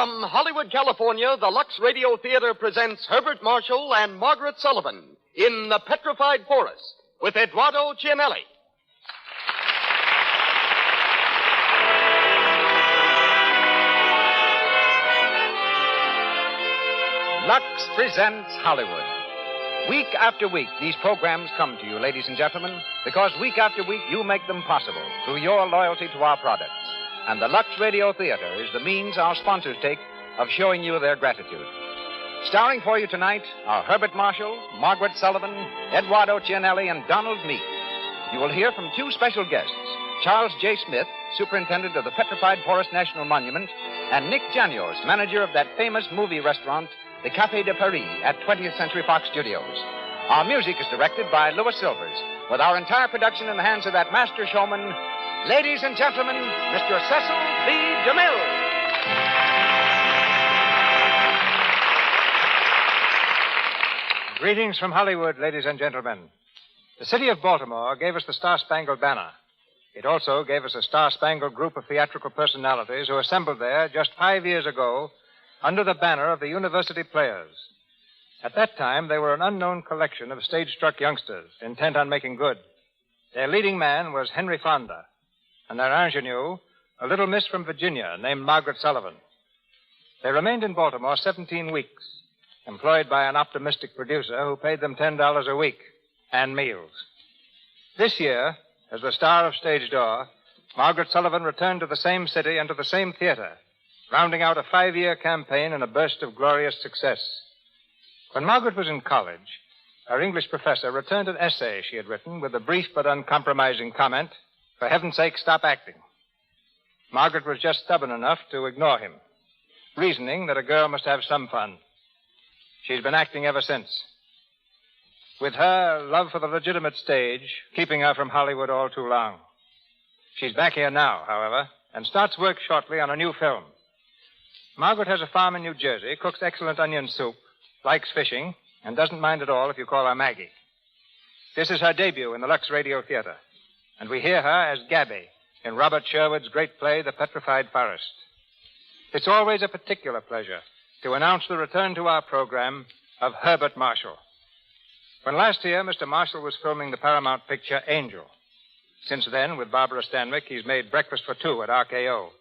From Hollywood, California, the Lux Radio Theater presents Herbert Marshall and Margaret Sullivan in The Petrified Forest with Eduardo Cianelli. Lux presents Hollywood. Week after week, these programs come to you, ladies and gentlemen, because week after week you make them possible through your loyalty to our products. And the Lux Radio Theater is the means our sponsors take of showing you their gratitude. Starring for you tonight are Herbert Marshall, Margaret Sullivan, Eduardo Cianelli, and Donald Meek. You will hear from two special guests, Charles J. Smith, superintendent of the Petrified Forest National Monument, and Nick Janios, manager of that famous movie restaurant, the Café de Paris at 20th Century Fox Studios. Our music is directed by Louis Silvers, with our entire production in the hands of that master showman, ladies and gentlemen, Mr. Cecil B. DeMille. Greetings from Hollywood, ladies and gentlemen. The city of Baltimore gave us the Star-Spangled Banner. It also gave us a star-spangled group of theatrical personalities who assembled there just 5 years ago under the banner of the University Players. At that time, they were an unknown collection of stage-struck youngsters intent on making good. Their leading man was Henry Fonda, and their ingenue, a little miss from Virginia named Margaret Sullivan. They remained in Baltimore 17 weeks, employed by an optimistic producer who paid them $10 a week and meals. This year, as the star of Stage Door, Margaret Sullivan returned to the same city and to the same theater, rounding out a 5-year campaign in a burst of glorious success. When Margaret was in college, her English professor returned an essay she had written with the brief but uncompromising comment, "For heaven's sake, stop acting." Margaret was just stubborn enough to ignore him, reasoning that a girl must have some fun. She's been acting ever since. With her love for the legitimate stage, keeping her from Hollywood all too long. She's back here now, however, and starts work shortly on a new film. Margaret has a farm in New Jersey, cooks excellent onion soup, likes fishing, and doesn't mind at all if you call her Maggie. This is her debut in the Lux Radio Theater, and we hear her as Gabby in Robert Sherwood's great play, The Petrified Forest. It's always a particular pleasure to announce the return to our program of Herbert Marshall. When last year, Mr. Marshall was filming the Paramount picture Angel. Since then, with Barbara Stanwyck, he's made Breakfast for Two at RKO.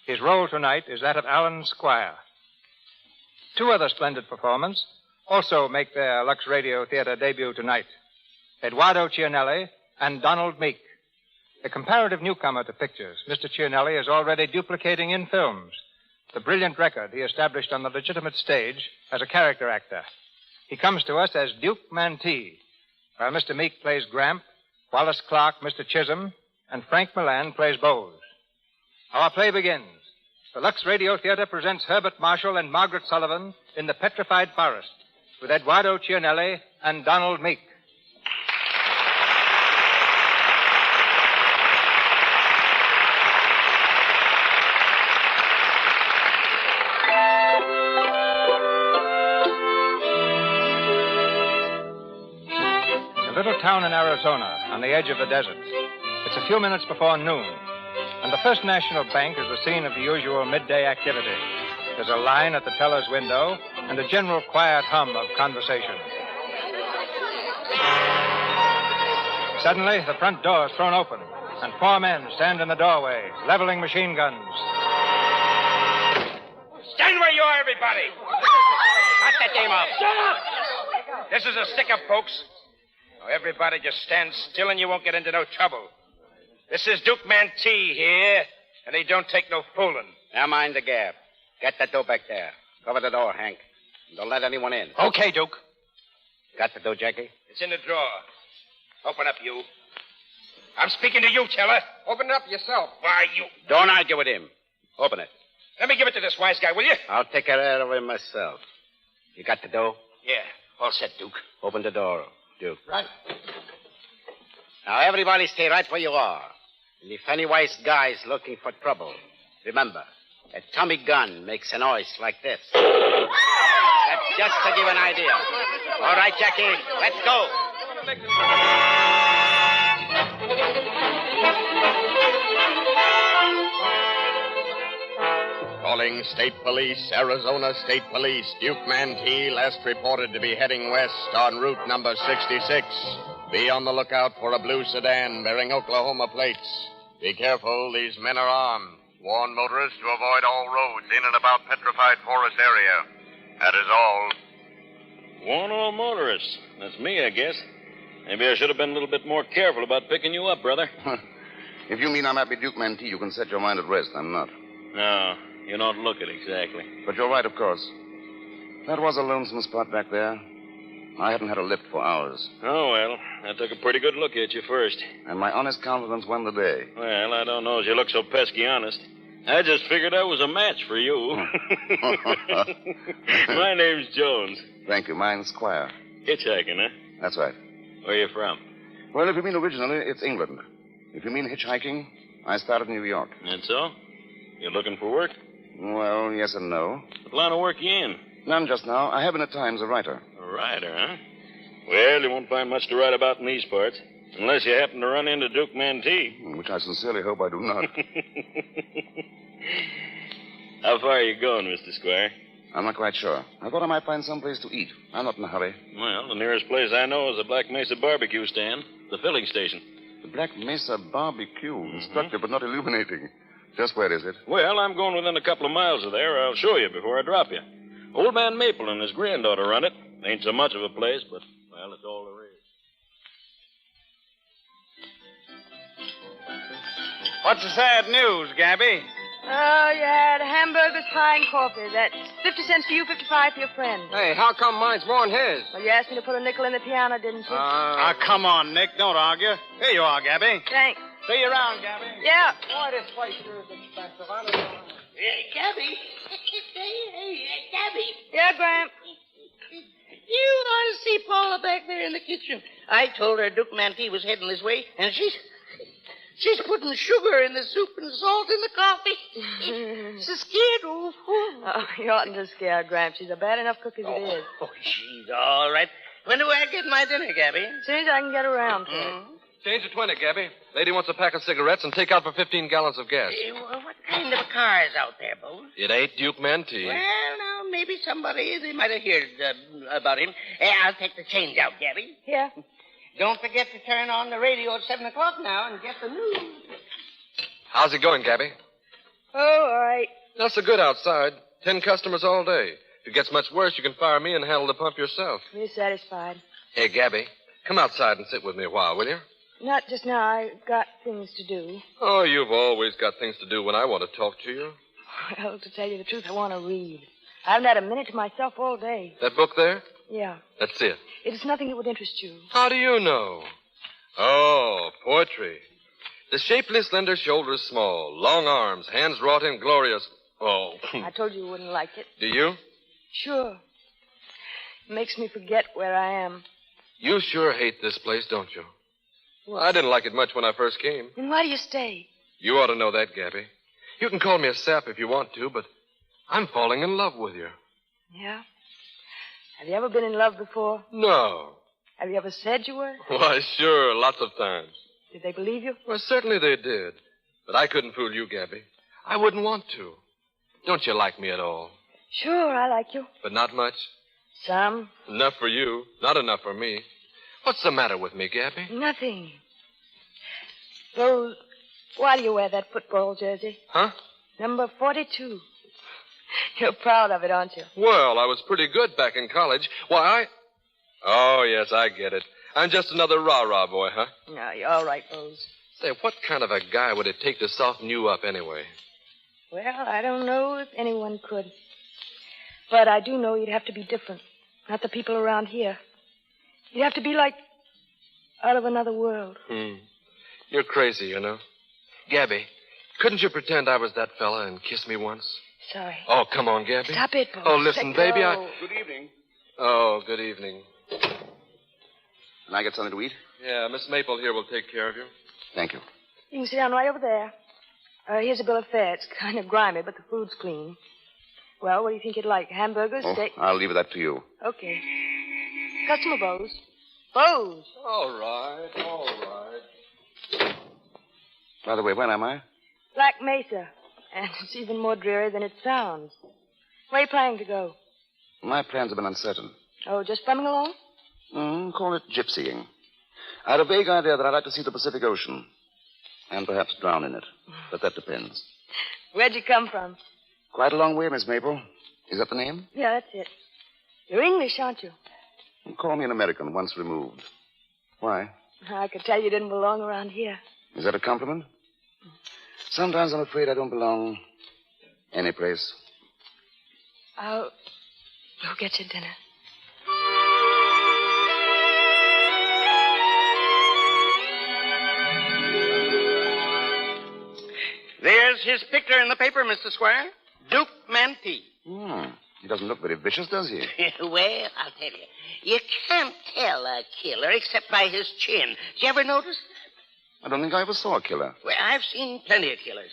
His role tonight is that of Allen Squier. Two other splendid performers also make their Lux Radio Theater debut tonight, Eduardo Cianelli and Donald Meek. A comparative newcomer to pictures, Mr. Cianelli is already duplicating in films the brilliant record he established on the legitimate stage as a character actor. He comes to us as Duke Mantee, while Mr. Meek plays Gramp, Wallace Clark, Mr. Chisholm, and Frank Milan plays Bose. Our play begins. The Lux Radio Theater presents Herbert Marshall and Margaret Sullivan in The Petrified Forest with Eduardo Cianelli and Donald Meek. A little town in Arizona on the edge of the desert. It's a few minutes before noon, and the First National Bank is the scene of the usual midday activity. There's a line at the teller's window and a general quiet hum of conversation. Suddenly, the front door is thrown open, and 4 men stand in the doorway, leveling machine guns. Stand where you are, everybody! Cut that game off. Shut up! This is a stick-up, folks. Now, everybody just stand still and you won't get into no trouble. This is Duke Mantee here, and he don't take no fooling. Now mind the gap. Get that door back there. Cover the door, Hank. Don't let anyone in. Okay, Duke. Got the door, Jackie? It's in the drawer. Open up, you. I'm speaking to you, Teller. Open it up yourself. Why, you... Don't argue with him. Open it. Let me give it to this wise guy, will you? I'll take care of him myself. You got the door? Yeah, all set, Duke. Open the door, Duke. Right. Now, everybody stay right where you are. And if any wise guy's looking for trouble, remember, a Tommy gun makes a noise like this. That's just to give an idea. All right, Jackie, let's go. Calling Reporting State Police, Arizona State Police. Duke Mantee last reported to be heading west on route number 66. Be on the lookout for a blue sedan bearing Oklahoma plates. Be careful, these men are armed. Warn motorists to avoid all roads in and about Petrified Forest area. That is all. Warn all motorists. That's me, I guess. Maybe I should have been a little bit more careful about picking you up, brother. If you mean I'm happy Duke Mantee, you can set your mind at rest. I'm not. No, you don't look it exactly. But you're right, of course. That was a lonesome spot back there. I hadn't had a lift for hours. Oh, well, I took a pretty good look at you first. And my honest confidence won the day. Well, I don't know as you look so pesky honest. I just figured I was a match for you. My name's Jones. Thank you. Mine's Squier. Hitchhiking, huh? That's right. Where you from? Well, if you mean originally, it's England. If you mean hitchhiking, I started in New York. That's so? You looking for work? Well, yes and no. What line of work you in? None just now. I have been at times a writer. A writer, huh? Well, you won't find much to write about in these parts. Unless you happen to run into Duke Mantee. Which I sincerely hope I do not. How far are you going, Mr. Squire? I'm not quite sure. I thought I might find some place to eat. I'm not in a hurry. Well, the nearest place I know is the Black Mesa barbecue stand, the filling station. The Black Mesa barbecue. Instructive but not illuminating. Just where is it? Well, I'm going within a couple of miles of there. I'll show you before I drop you. Old man Maple and his granddaughter run it. Ain't so much of a place, but, well, it's all there is. What's the sad news, Gabby? Oh, you had hamburgers, pie, and coffee. That's 50 cents for you, 55 for your friend. Hey, how come mine's more than his? Well, you asked me to put a nickel in the piano, didn't you? Come on, Nick. Don't argue. Here you are, Gabby. Thanks. See you around, Gabby. Yeah. Boy, this place sure is expensive. I don't know. Hey, Gabby. Gabby. Yeah, Gramp. You ought to see Paula back there in the kitchen. I told her Duke Mantee was heading this way, and she's putting sugar in the soup and salt in the coffee. She's scared, old fool. Oh, you oughtn't to scare her, Gramp. She's a bad enough cook as it is. Oh, she's all right. When do I get my dinner, Gabby? As soon as I can get around to it. Change to 20, Gabby. Lady wants a pack of cigarettes and take out for 15 gallons of gas. What kind of a car is out there, Bo? It ain't Duke Mantee. Well, now, maybe somebody, they might have heard about him. I'll take the change out, Gabby. Here. Don't forget to turn on the radio at 7 o'clock now and get the news. How's it going, Gabby? Oh, all right. Not so good outside. 10 customers all day. If it gets much worse, you can fire me and handle the pump yourself. Are you satisfied? Hey, Gabby, come outside and sit with me a while, will you? Not just now. I've got things to do. Oh, you've always got things to do when I want to talk to you. Well, to tell you the truth, I want to read. I haven't had a minute to myself all day. That book there? Yeah. That's it. It is nothing that would interest you. How do you know? Oh, poetry. The shapely, slender shoulders small, long arms, hands wrought in glorious... Oh. I told you wouldn't like it. Do you? Sure. It makes me forget where I am. You sure hate this place, don't you? Well, I didn't like it much when I first came. Then why do you stay? You ought to know that, Gabby. You can call me a sap if you want to, but I'm falling in love with you. Yeah? Have you ever been in love before? No. Have you ever said you were? Why, sure, lots of times. Did they believe you? Well, certainly they did. But I couldn't fool you, Gabby. I wouldn't want to. Don't you like me at all? Sure, I like you. But not much? Some. Enough for you, not enough for me. What's the matter with me, Gabby? Nothing. Rose, why do you wear that football jersey? Huh? Number 42. You're proud of it, aren't you? Well, I was pretty good back in college. Why, Oh, yes, I get it. I'm just another rah-rah boy, huh? No, you're all right, Rose. Say, what kind of a guy would it take to soften you up anyway? Well, I don't know if anyone could. But I do know you'd have to be different. Not the people around here. You'd have to be like out of another world. You're crazy, you know. Gabby, couldn't you pretend I was that fella and kiss me once? Sorry. Oh, come on, Gabby. Stop it, Rose. Oh, listen, baby, Good evening. Oh, good evening. Can I get something to eat? Yeah, Miss Maple here will take care of you. Thank you. You can sit down right over there. Here's a bill of fare. It's kind of grimy, but the food's clean. Well, what do you think you'd like? Hamburgers, steak? I'll leave that to you. Okay. Customer Bose. Bose. All right. By the way, where am I? Black Mesa. And it's even more dreary than it sounds. Where are you planning to go? My plans have been uncertain. Oh, just bumming along? Call it gypsying. I had a vague idea that I'd like to see the Pacific Ocean. And perhaps drown in it. But that depends. Where'd you come from? Quite a long way, Miss Maple. Is that the name? Yeah, that's it. You're English, aren't you? Call me an American, once removed. Why? I could tell you didn't belong around here. Is that a compliment? Sometimes I'm afraid I don't belong any place. I'll go get your dinner. There's his picture in the paper, Mr. Squier. Duke Mantee. He doesn't look very vicious, does he? Well, I'll tell you. You can't tell a killer except by his chin. Did you ever notice? I don't think I ever saw a killer. Well, I've seen plenty of killers.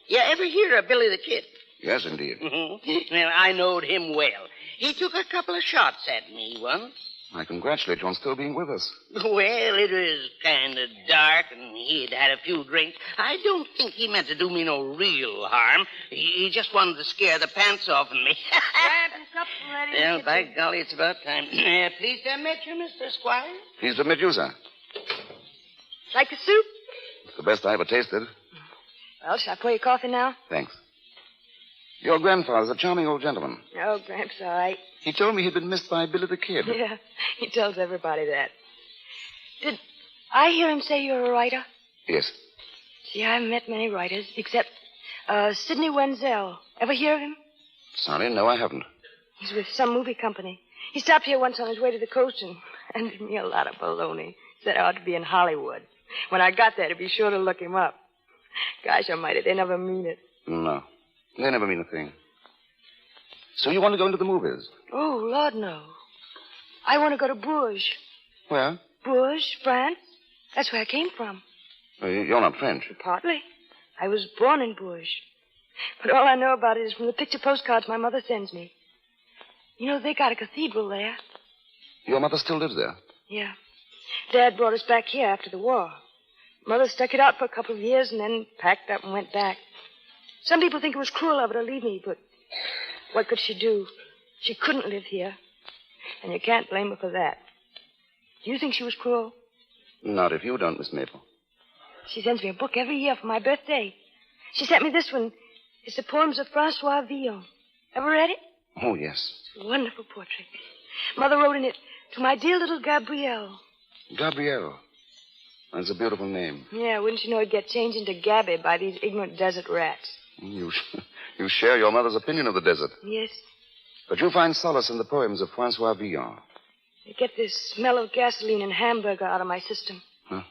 You ever hear of Billy the Kid? Yes, indeed. Well, I knowed him well. He took a couple of shots at me once. I congratulate you on still being with us. Well, it was kind of dark, and he'd had a few drinks. I don't think he meant to do me no real harm. He just wanted to scare the pants off of me. Gramp, your sup's ready. Well, by golly, it's about time. Pleased to meet you, Mr. Squire. Pleased to meet you, sir. Like the soup? It's the best I ever tasted. Well, shall I pour you coffee now? Thanks. Your grandfather's a charming old gentleman. Oh, Gramps, all right. He told me he'd been missed by Billy the Kid. Yeah, he tells everybody that. Did I hear him say you're a writer? Yes. See, I haven't met many writers, except Sidney Wenzel. Ever hear of him? Sorry, no, I haven't. He's with some movie company. He stopped here once on his way to the coast and handed me a lot of baloney. Said I ought to be in Hollywood. When I got there, to be sure to look him up. Gosh almighty, they never mean it. No, they never mean a thing. So you want to go into the movies? Oh, Lord, no. I want to go to Bruges. Where? Bruges, France. That's where I came from. Well, you're not French. Partly. I was born in Bruges. But all I know about it is from the picture postcards my mother sends me. You know, they got a cathedral there. Your mother still lives there? Yeah. Dad brought us back here after the war. Mother stuck it out for a couple of years and then packed up and went back. Some people think it was cruel of her to leave me, but what could she do? She couldn't live here. And you can't blame her for that. Do you think she was cruel? Not if you don't, Miss Maple. She sends me a book every year for my birthday. She sent me this one. It's the poems of Francois Villon. Ever read it? Oh, yes. It's a wonderful portrait. Mother wrote in it, "To my dear little Gabrielle." Gabrielle. That's a beautiful name. Yeah, wouldn't you know it'd get changed into Gabby by these ignorant desert rats? You share your mother's opinion of the desert. Yes. But you find solace in the poems of Francois Villon. They get this smell of gasoline and hamburger out of my system. Huh?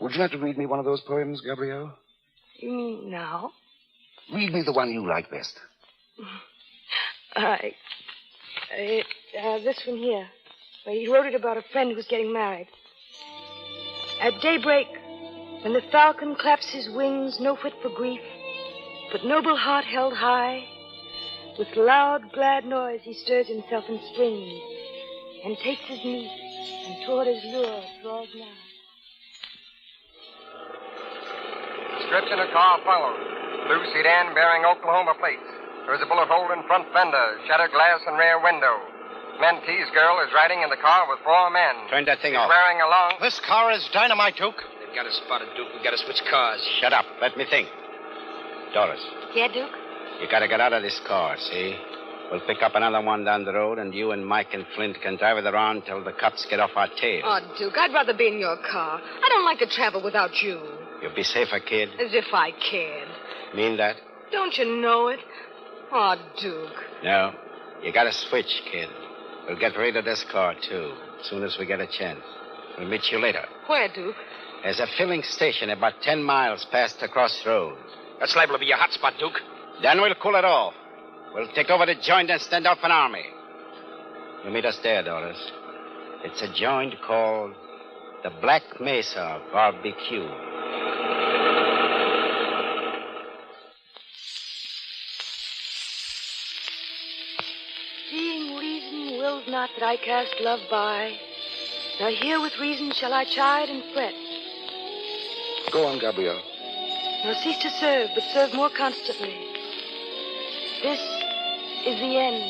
Would you like to read me one of those poems, Gabrielle? You mean now? Read me the one you like best. All right. This one here. Well, he wrote it about a friend who was getting married. At daybreak, when the falcon claps his wings, no fit for grief, but noble heart held high, with loud, glad noise he stirs himself and swings, and takes his meat, and toward his lure draws nigh. Description of car follows. Blue sedan bearing Oklahoma plates. There is a bullet hole in front fender, shattered glass and rear window. Mantee's girl is riding in the car with 4 men. Turn that thing She's off. wearing a long... This car is dynamite, Duke. They've got us spotted, Duke. We've got to switch cars. Shut up. Let me think. Doris, Yeah, Duke? you got to get out of this car, see? We'll pick up another one down the road, and you and Mike and Flint can drive it around till the cops get off our tails. Oh, Duke, I'd rather be in your car. I don't like to travel without you. You'll be safer, kid. As if I cared. Mean that? Don't you know it? Oh, Duke. No. You got to switch, kid. We'll get rid of this car, too, as soon as we get a chance. We'll meet you later. Where, Duke? There's a filling station about 10 miles past the crossroads. That's liable to be your hot spot, Duke. Then we'll cool it off. We'll take over the joint and stand up an army. You meet us there, Doris. It's a joint called the Black Mesa Barbecue. Seeing reason wills not that I cast love by, nor here with reason shall I chide and fret. Go on, Gabrielle. nor cease to serve, but serve more constantly. This is the end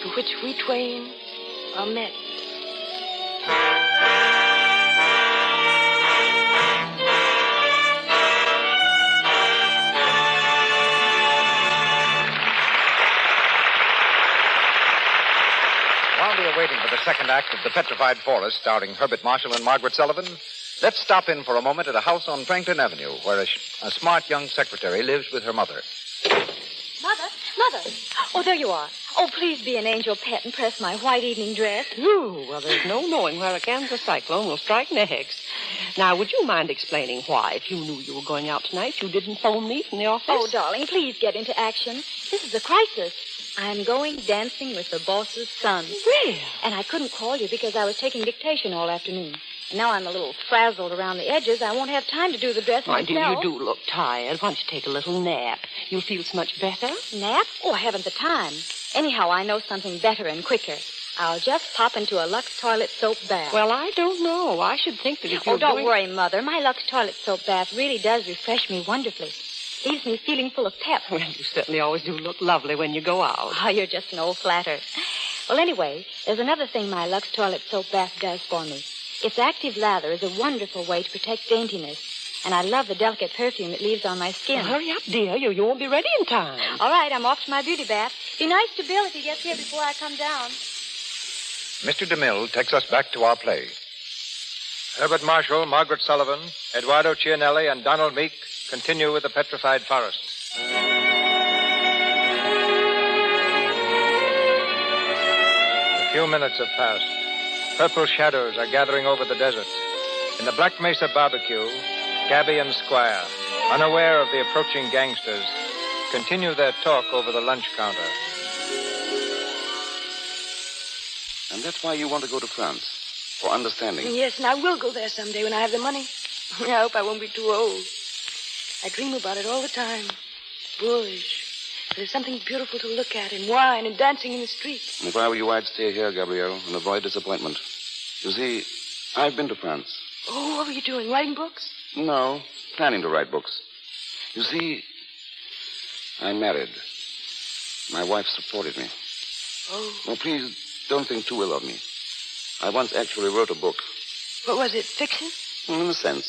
for which we twain are met. While we are waiting for the second act of The Petrified Forest, starring Herbert Marshall and Margaret Sullivan, let's stop in for a moment at a house on Franklin Avenue where a smart young secretary lives with her mother. Mother. Oh, there you are. Oh, please be an angel pet and press my white evening dress. Ooh, well, there's no knowing where a Kansas cyclone will strike next. Now, would you mind explaining why, if you knew you were going out tonight, you didn't phone me from the office? Oh, darling, please get into action. This is a crisis. I'm going dancing with the boss's son. Really? And I couldn't call you because I was taking dictation all afternoon. And now I'm a little frazzled around the edges. I won't have time to do the dress My myself. dear, you do look tired. Why don't you take a little nap? You'll feel so much better. Nap? Oh, I haven't the time. Anyhow, I know something better and quicker. I'll just pop into a Lux toilet soap bath. Well, I don't know. I should think that if you're don't worry, Mother. My Lux toilet soap bath really does refresh me wonderfully. Leaves me feeling full of pep. Well, you certainly always do look lovely when you go out. Oh, you're just an old flatter. Well, anyway, there's another thing my Lux toilet soap bath does for me. Its active lather is a wonderful way to protect daintiness. And I love the delicate perfume it leaves on my skin. Well, hurry up, dear. You won't be ready in time. All right, I'm off to my beauty bath. Be nice to Bill if he gets here before I come down. Mr. DeMille takes us back to our play. Herbert Marshall, Margaret Sullivan, Eduardo Cianelli, and Donald Meek continue with The Petrified Forest. A few minutes have passed. Purple shadows are gathering over the desert. In the Black Mesa barbecue, Gabby and Squier, unaware of the approaching gangsters, continue their talk over the lunch counter. And that's why you want to go to France, for understanding. Yes, and I will go there someday when I have the money. I hope I won't be too old. I dream about it all the time. Bourges. There's something beautiful to look at, and wine, and dancing in the streets. If I were you, I'd stay here, Gabrielle, and avoid disappointment. You see, I've been to France. Oh, what were you doing? Writing books? No, planning to write books. You see, I'm married. My wife supported me. Oh. Oh, please, don't think too ill of me. I once actually wrote a book. What was it, fiction? In a sense.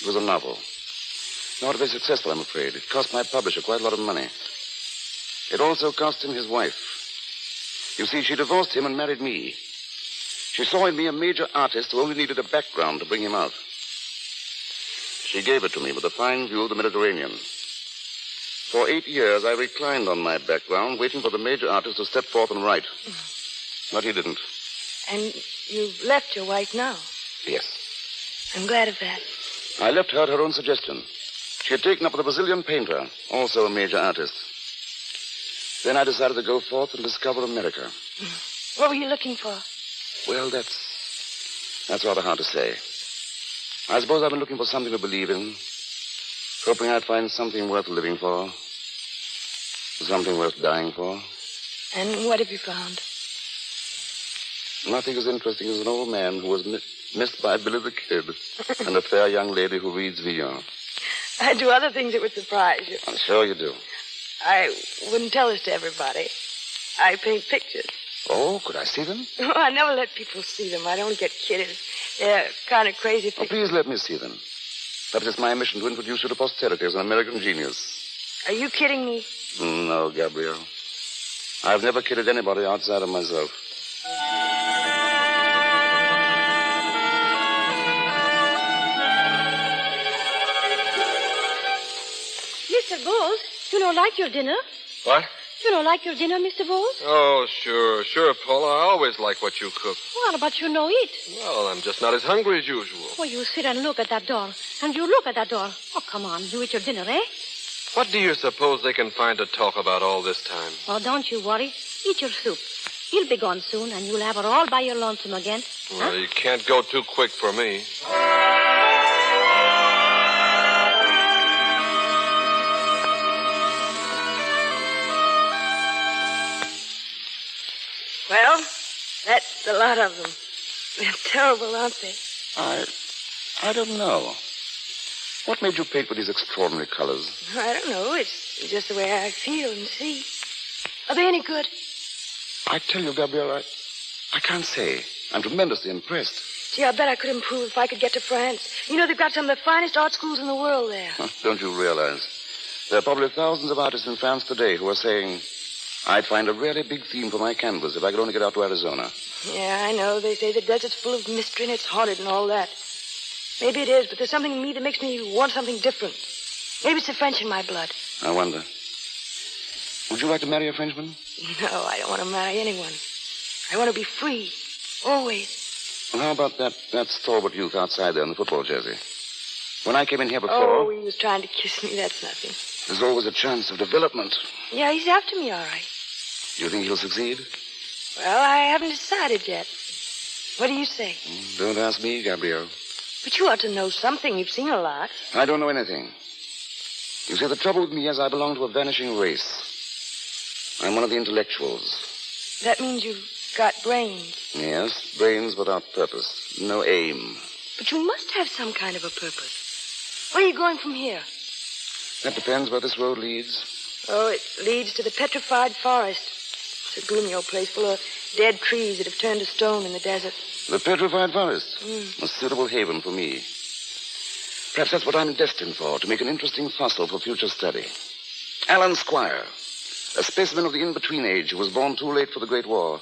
It was a novel. Not very successful, I'm afraid. It cost my publisher quite a lot of money. It also cost him his wife. You see, she divorced him and married me. She saw in me a major artist who only needed a background to bring him out. She gave it to me with a fine view of the Mediterranean. For 8 years, I reclined on my background, waiting for the major artist to step forth and write. But he didn't. And you've left your wife now? Yes. I'm glad of that. I left her at her own suggestion. She had taken up with a Brazilian painter, also a major artist. Then I decided to go forth and discover America. What were you looking for? Well, that's rather hard to say. I suppose I've been looking for something to believe in, hoping I'd find something worth living for, something worth dying for. And what have you found? Nothing as interesting as an old man who was missed by Billy the Kid and a fair young lady who reads Villon. I do other things that would surprise you. I'm sure you do. I wouldn't tell this to everybody. I paint pictures. Oh, could I see them? Oh, I never let people see them. I don't get kidded. They're kind of crazy Oh, pictures. please let me see them. Perhaps it's my mission to introduce you to posterity as an American genius. Are you kidding me? No, Gabrielle. I've never kidded anybody outside of myself. Mr. Bowles, you don't like your dinner? What? You don't like your dinner, Mr. Bowles? Oh, sure, Paula. I always like what you cook. What about you no eat? Well, I'm just not as hungry as usual. Well, you sit and look at that door. And you look at that door. Oh, come on. You eat your dinner, eh? What do you suppose they can find to talk about all this time? Oh, don't you worry. Eat your soup. He'll be gone soon, and you'll have it all by your lonesome again. Well, you can't go too quick for me. Well, that's a lot of them. They're terrible, aren't they? I don't know. What made you paint with these extraordinary colors? I don't know. It's just the way I feel and see. Are they any good? I tell you, Gabrielle, I can't say. I'm tremendously impressed. Gee, I bet I could improve if I could get to France. You know, they've got some of the finest art schools in the world there. Don't you realize? There are probably thousands of artists in France today who are saying, I'd find a really big theme for my canvas if I could only get out to Arizona. Yeah, I know. They say the desert's full of mystery and it's haunted and all that. Maybe it is, but there's something in me that makes me want something different. Maybe it's the French in my blood. I wonder. Would you like to marry a Frenchman? No, I don't want to marry anyone. I want to be free. Always. Well, how about that stalwart youth outside there in the football jersey? When I came in here before... Oh, he was trying to kiss me. That's nothing. There's always a chance of development. Yeah, he's after me, all right. You think he'll succeed? Well, I haven't decided yet. What do you say? Don't ask me, Gabrielle. But you ought to know something. You've seen a lot. I don't know anything. You see, the trouble with me is I belong to a vanishing race. I'm one of the intellectuals. That means you've got brains. Yes, brains without purpose. No aim. But you must have some kind of a purpose. Where are you going from here? That depends where this road leads. Oh, it leads to the Petrified Forest. It's a gloomy old place full of dead trees that have turned to stone in the desert. The Petrified Forest? A suitable haven for me. Perhaps that's what I'm destined for, to make an interesting fossil for future study. Alan Squier, a specimen of the in-between age who was born too late for the Great War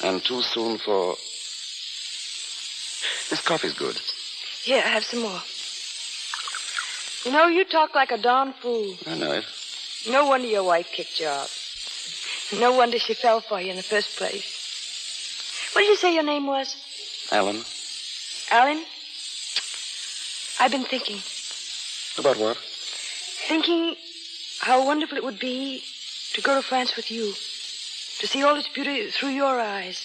and too soon for... This coffee's good. Here, have some more. You know, you talk like a darn fool. I know it. No wonder your wife kicked you out. No wonder she fell for you in the first place. What did you say your name was? Alan. Alan? I've been thinking. About what? Thinking how wonderful it would be to go to France with you. To see all its beauty through your eyes.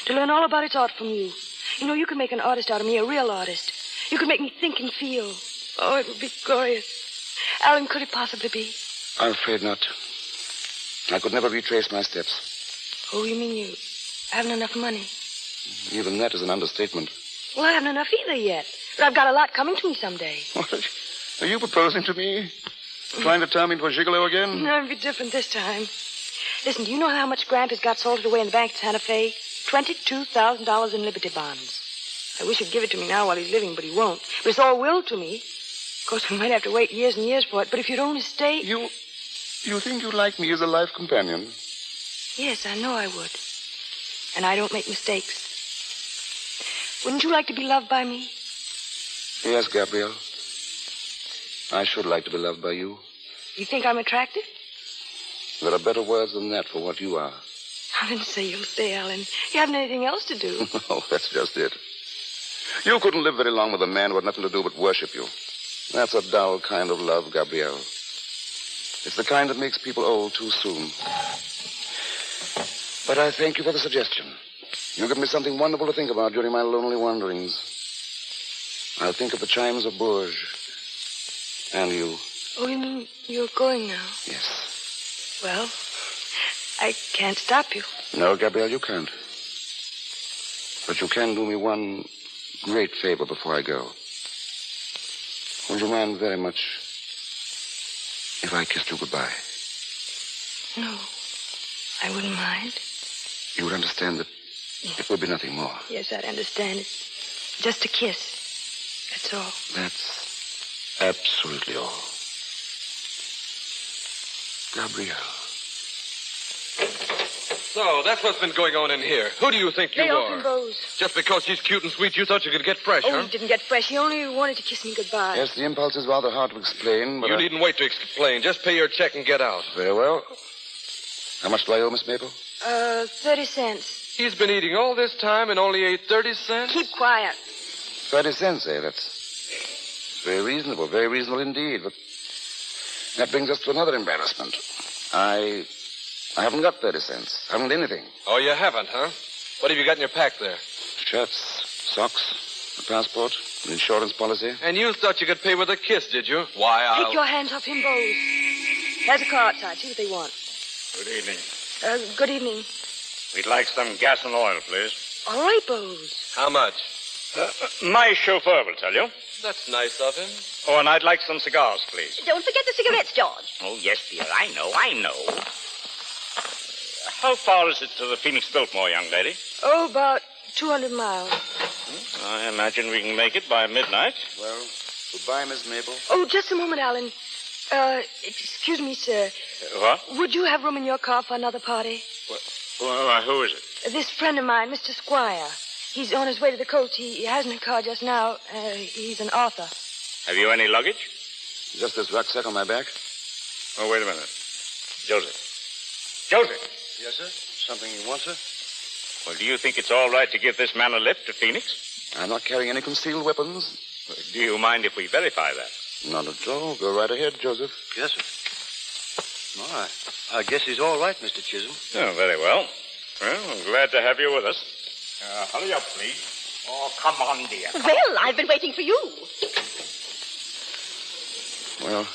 To learn all about its art from you. You know, you could make an artist out of me, a real artist. You could make me think and feel. Oh, it would be glorious. Alan, could it possibly be? I'm afraid not. I could never retrace my steps. Oh, you mean you haven't enough money? Even that is an understatement. Well, I haven't enough either yet. But I've got a lot coming to me someday. What? Are you proposing to me? Trying to turn me into a gigolo again? No, it'll be different this time. Listen, do you know how much Gramp has got salted away in the bank at Santa Fe? $22,000 in Liberty bonds. I wish he'd give it to me now while he's living, but he won't. But it's all willed to me. Of course, we might have to wait years and years for it, but if you'd only stay... You think you'd like me as a life companion? Yes, I know I would. And I don't make mistakes. Wouldn't you like to be loved by me? Yes, Gabrielle. I should like to be loved by you. You think I'm attractive? There are better words than that for what you are. I didn't say you'll stay, Alan. You haven't anything else to do. No, that's just it. You couldn't live very long with a man who had nothing to do but worship you. That's a dull kind of love, Gabrielle. It's the kind that makes people old too soon. But I thank you for the suggestion. You give me something wonderful to think about during my lonely wanderings. I'll think of the chimes of Bourges. And you. Oh, you mean you're going now? Yes. Well, I can't stop you. No, Gabrielle, you can't. But you can do me one great favor before I go. Would you mind very much if I kissed you goodbye? No, I wouldn't mind. You would understand that it would be nothing more. Yes, I'd understand. It's just a kiss. That's all. That's absolutely all. Gabrielle. So, that's what's been going on in here. Who do you think you They are? opened Bose. Just because she's cute and sweet, you thought you could get fresh, Oh, huh? he didn't get fresh. He only wanted to kiss me goodbye. Yes, the impulse is rather hard to explain, but You needn't wait to explain. Just pay your check and get out. Very well. How much do I owe, Miss Maple? 30 cents. He's been eating all this time and only ate 30 cents? Keep quiet. 30 cents, eh? That's very reasonable indeed. But that brings us to another embarrassment. I haven't got 30 cents. I haven't anything. Oh, you haven't, huh? What have you got in your pack there? Shirts, socks, a passport, an insurance policy. And you thought you could pay with a kiss, did you? Why, I'll... Take your hands off him, Bose. There's a car outside. See what they want. Good evening. Good evening. We'd like some gas and oil, please. All right, Bose. How much? My chauffeur will tell you. That's nice of him. Oh, and I'd like some cigars, please. Don't forget the cigarettes, George. Oh, yes, dear. I know. How far is it to the Phoenix Biltmore, young lady? Oh, about 200 miles. I imagine we can make it by midnight. Well, goodbye, Miss Maple. Oh, just a moment, Allen. Excuse me, sir. What? Would you have room in your car for another party? Well, who is it? This friend of mine, Mr. Squier. He's on his way to the coast. He hasn't a car just now. He's an author. Have you any luggage? Just this rucksack on my back. Oh, wait a minute. Joseph. Joseph! Yes, sir? Something you want, sir? Well, do you think it's all right to give this man a lift to Phoenix? I'm not carrying any concealed weapons. Do you mind if we verify that? Not at all. Go right ahead, Joseph. Yes, sir. Well, I guess he's all right, Mr. Chisholm. Oh, very well. Well, I'm glad to have you with us. Hurry up, please. Oh, come on, dear. Well, I've been waiting for you. Well,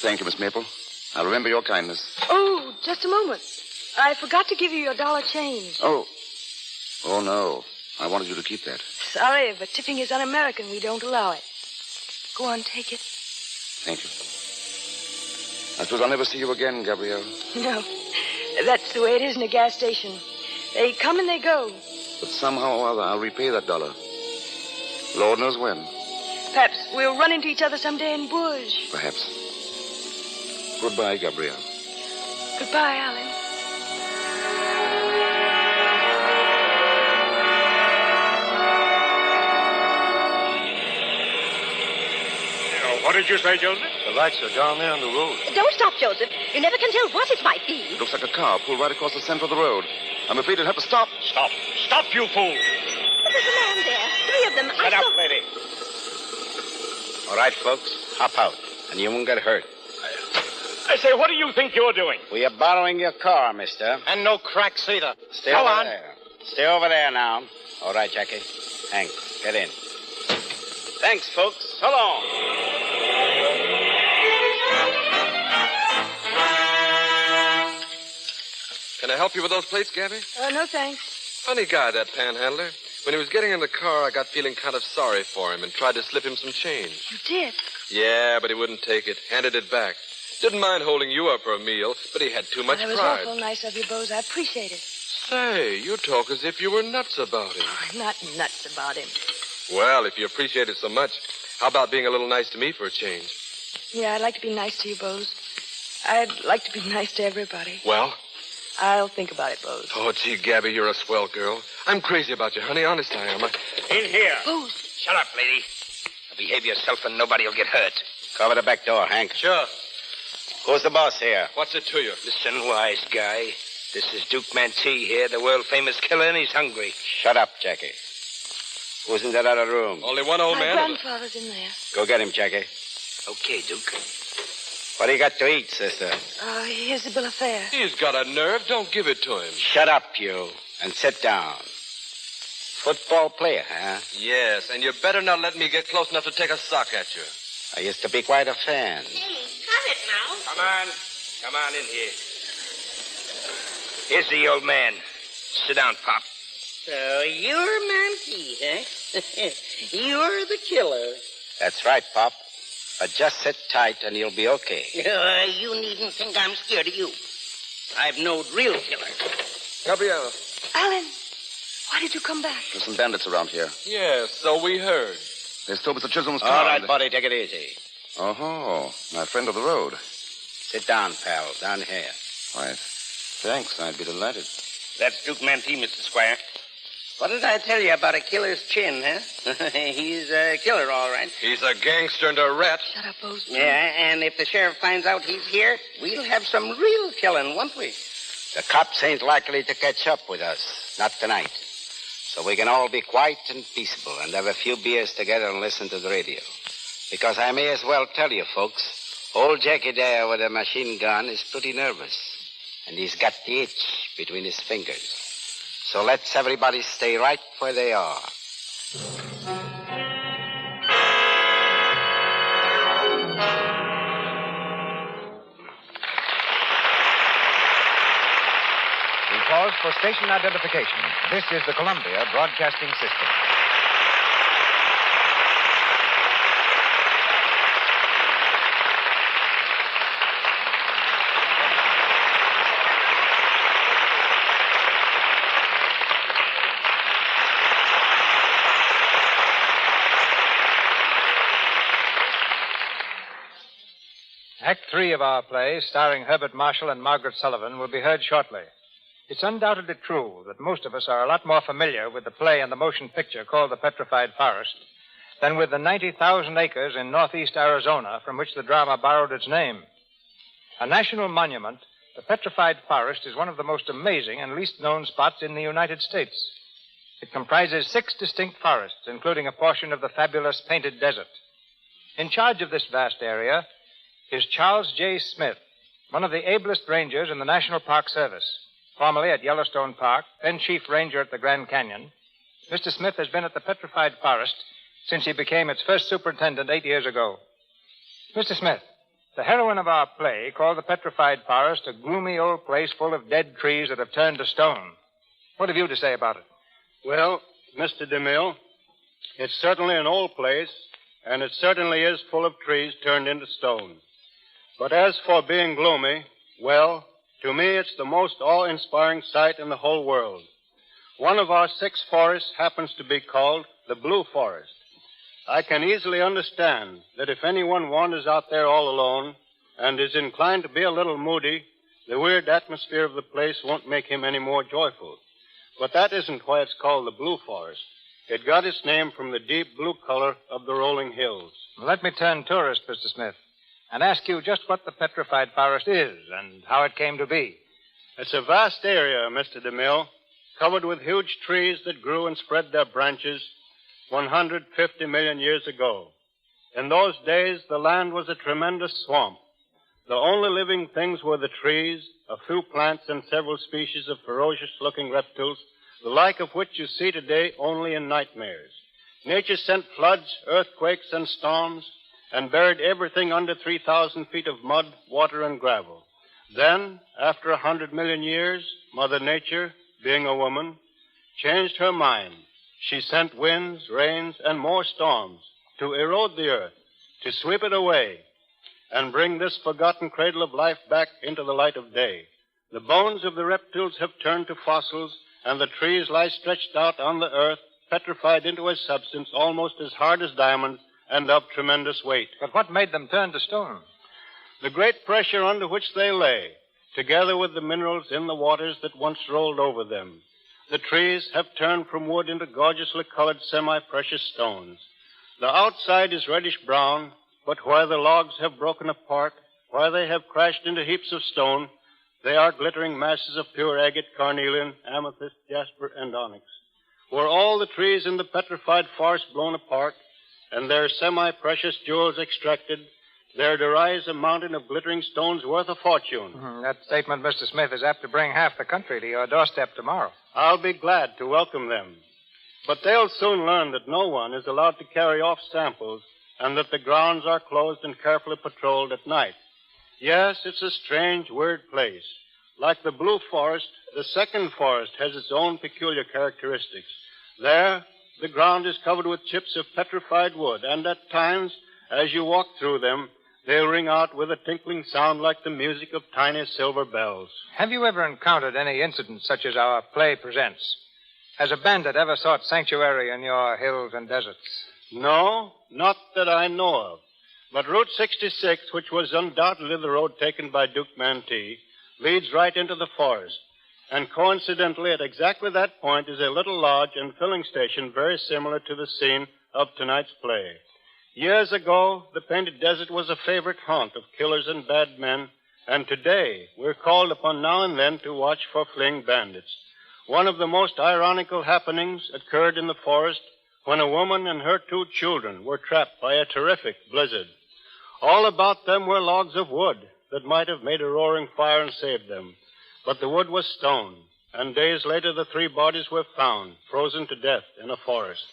thank you, Miss Maple. I'll remember your kindness. Oh, just a moment. I forgot to give you your dollar change. Oh, no. I wanted you to keep that. Sorry, but tipping is un-American. We don't allow it. Go on, take it. Thank you. I suppose I'll never see you again, Gabrielle. No, that's the way it is in a gas station. They come and they go. But somehow or other, I'll repay that dollar. Lord knows when. Perhaps we'll run into each other someday in bush. Perhaps. Goodbye, Gabrielle. Goodbye, Allen. What did you say, Joseph? The lights are down there on the road. Don't stop, Joseph. You never can tell what it might be. It looks like a car pulled right across the center of the road. I'm afraid you'll have to stop. Stop. Stop, you fool. But there's a man there. 3 of them. Shut up, lady. All right, folks, hop out, and you won't get hurt. I say, what do you think you're doing? We are borrowing your car, mister. And no cracks either. Stay Go over on. there. Stay over there now. All right, Jackie. Hank, get in. Thanks, folks. So long. Can I help you with those plates, Gabby? No, thanks. Funny guy, that panhandler. When he was getting in the car, I got feeling kind of sorry for him and tried to slip him some change. You did? Yeah, but he wouldn't take it. Handed it back. Didn't mind holding you up for a meal, but he had too much That was pride. awful nice of you, Bose. I appreciate it. Say, you talk as if you were nuts about him. I'm not nuts about him. Well, if you appreciate it so much, how about being a little nice to me for a change? Yeah, I'd like to be nice to you, Bose. I'd like to be nice to everybody. Well? I'll think about it, Bose. Oh, gee, Gabby, you're a swell girl. I'm crazy about you, honey. Honest I am. In here. Bose. Shut up, lady. Behave yourself and nobody will get hurt. Cover the back door, Hank. Sure. Who's the boss here? What's it to you? Listen, wise guy. This is Duke Mantee here, the world-famous killer, and he's hungry. Shut up, Jackie. Who's in that other room? Only one old My man. grandfather's in there. Go get him, Jackie. Okay, Duke. What do you got to eat, sister? Here's the bill of fare. He's got a nerve. Don't give it to him. Shut up, you, and sit down. Football player, huh? Yes, and you better not let me get close enough to take a sock at you. I used to be quite a fan. Cut it now. Come on in here. Here's the old man. Sit down, Pop. So you're Mantee, huh? You're the killer. That's right, Pop. But just sit tight and you'll be okay. You needn't think I'm scared of you. I've no real killer. Gabrielle. Allen, why did you come back? There's some bandits around here. Yes, so we heard. They stole Mr. Chisholm's car. All right, buddy, take it easy. Oh, my friend of the road. Sit down, pal, down here. Why, thanks. I'd be delighted. That's Duke Mantee, Mr. Squier. What did I tell you about a killer's chin, huh? He's a killer, all right. He's a gangster and a rat. Shut up, Bose. Yeah, and if the sheriff finds out he's here, we'll have some real killing, won't we? The cops ain't likely to catch up with us. Not tonight. So we can all be quiet and peaceable and have a few beers together and listen to the radio. Because I may as well tell you, folks, old Jackie there with a machine gun is pretty nervous. And he's got the itch between his fingers. So let's everybody stay right where they are. We pause for station identification. This is the Columbia Broadcasting System. Act 3 of our play, starring Herbert Marshall and Margaret Sullivan, will be heard shortly. It's undoubtedly true that most of us are a lot more familiar with the play and the motion picture called The Petrified Forest than with the 90,000 acres in northeast Arizona from which the drama borrowed its name. A national monument, the Petrified Forest is one of the most amazing and least known spots in the United States. It comprises 6 distinct forests, including a portion of the fabulous Painted Desert. In charge of this vast area is Charles J. Smith, one of the ablest rangers in the National Park Service. Formerly at Yellowstone Park, then chief ranger at the Grand Canyon, Mr. Smith has been at the Petrified Forest since he became its first superintendent 8 years ago. Mr. Smith, the heroine of our play called the Petrified Forest a gloomy old place full of dead trees that have turned to stone. What have you to say about it? Well, Mr. DeMille, it's certainly an old place, and it certainly is full of trees turned into stone. But as for being gloomy, well, to me it's the most awe-inspiring sight in the whole world. One of our 6 forests happens to be called the Blue Forest. I can easily understand that if anyone wanders out there all alone and is inclined to be a little moody, the weird atmosphere of the place won't make him any more joyful. But that isn't why it's called the Blue Forest. It got its name from the deep blue color of the rolling hills. Let me turn tourist, Mr. Smith, and ask you just what the Petrified Forest is and how it came to be. It's a vast area, Mr. DeMille, covered with huge trees that grew and spread their branches 150 million years ago. In those days, the land was a tremendous swamp. The only living things were the trees, a few plants, and several species of ferocious-looking reptiles, the like of which you see today only in nightmares. Nature sent floods, earthquakes, and storms, and buried everything under 3,000 feet of mud, water, and gravel. Then, after 100 million years, Mother Nature, being a woman, changed her mind. She sent winds, rains, and more storms to erode the earth, to sweep it away, and bring this forgotten cradle of life back into the light of day. The bones of the reptiles have turned to fossils, and the trees lie stretched out on the earth, petrified into a substance almost as hard as diamond and of tremendous weight. But what made them turn to stone? The great pressure under which they lay, together with the minerals in the waters that once rolled over them. The trees have turned from wood into gorgeously colored semi-precious stones. The outside is reddish-brown, but where the logs have broken apart, where they have crashed into heaps of stone, they are glittering masses of pure agate, carnelian, amethyst, jasper, and onyx. Were all the trees in the Petrified Forest blown apart, and their semi-precious jewels extracted, there'd arise a mountain of glittering stones worth a fortune. That statement, Mr. Smith, is apt to bring half the country to your doorstep tomorrow. I'll be glad to welcome them. But they'll soon learn that no one is allowed to carry off samples and that the grounds are closed and carefully patrolled at night. Yes, it's a strange, weird place. Like the Blue Forest, the second forest has its own peculiar characteristics. There, the ground is covered with chips of petrified wood, and at times, as you walk through them, they'll ring out with a tinkling sound like the music of tiny silver bells. Have you ever encountered any incident such as our play presents? Has a bandit ever sought sanctuary in your hills and deserts? No, not that I know of. But Route 66, which was undoubtedly the road taken by Duke Mantee, leads right into the forest. And coincidentally, at exactly that point is a little lodge and filling station very similar to the scene of tonight's play. Years ago, the Painted Desert was a favorite haunt of killers and bad men, and today we're called upon now and then to watch for fleeing bandits. One of the most ironical happenings occurred in the forest when a woman and her 2 children were trapped by a terrific blizzard. All about them were logs of wood that might have made a roaring fire and saved them. But the wood was stone, and days later the 3 bodies were found, frozen to death in a forest.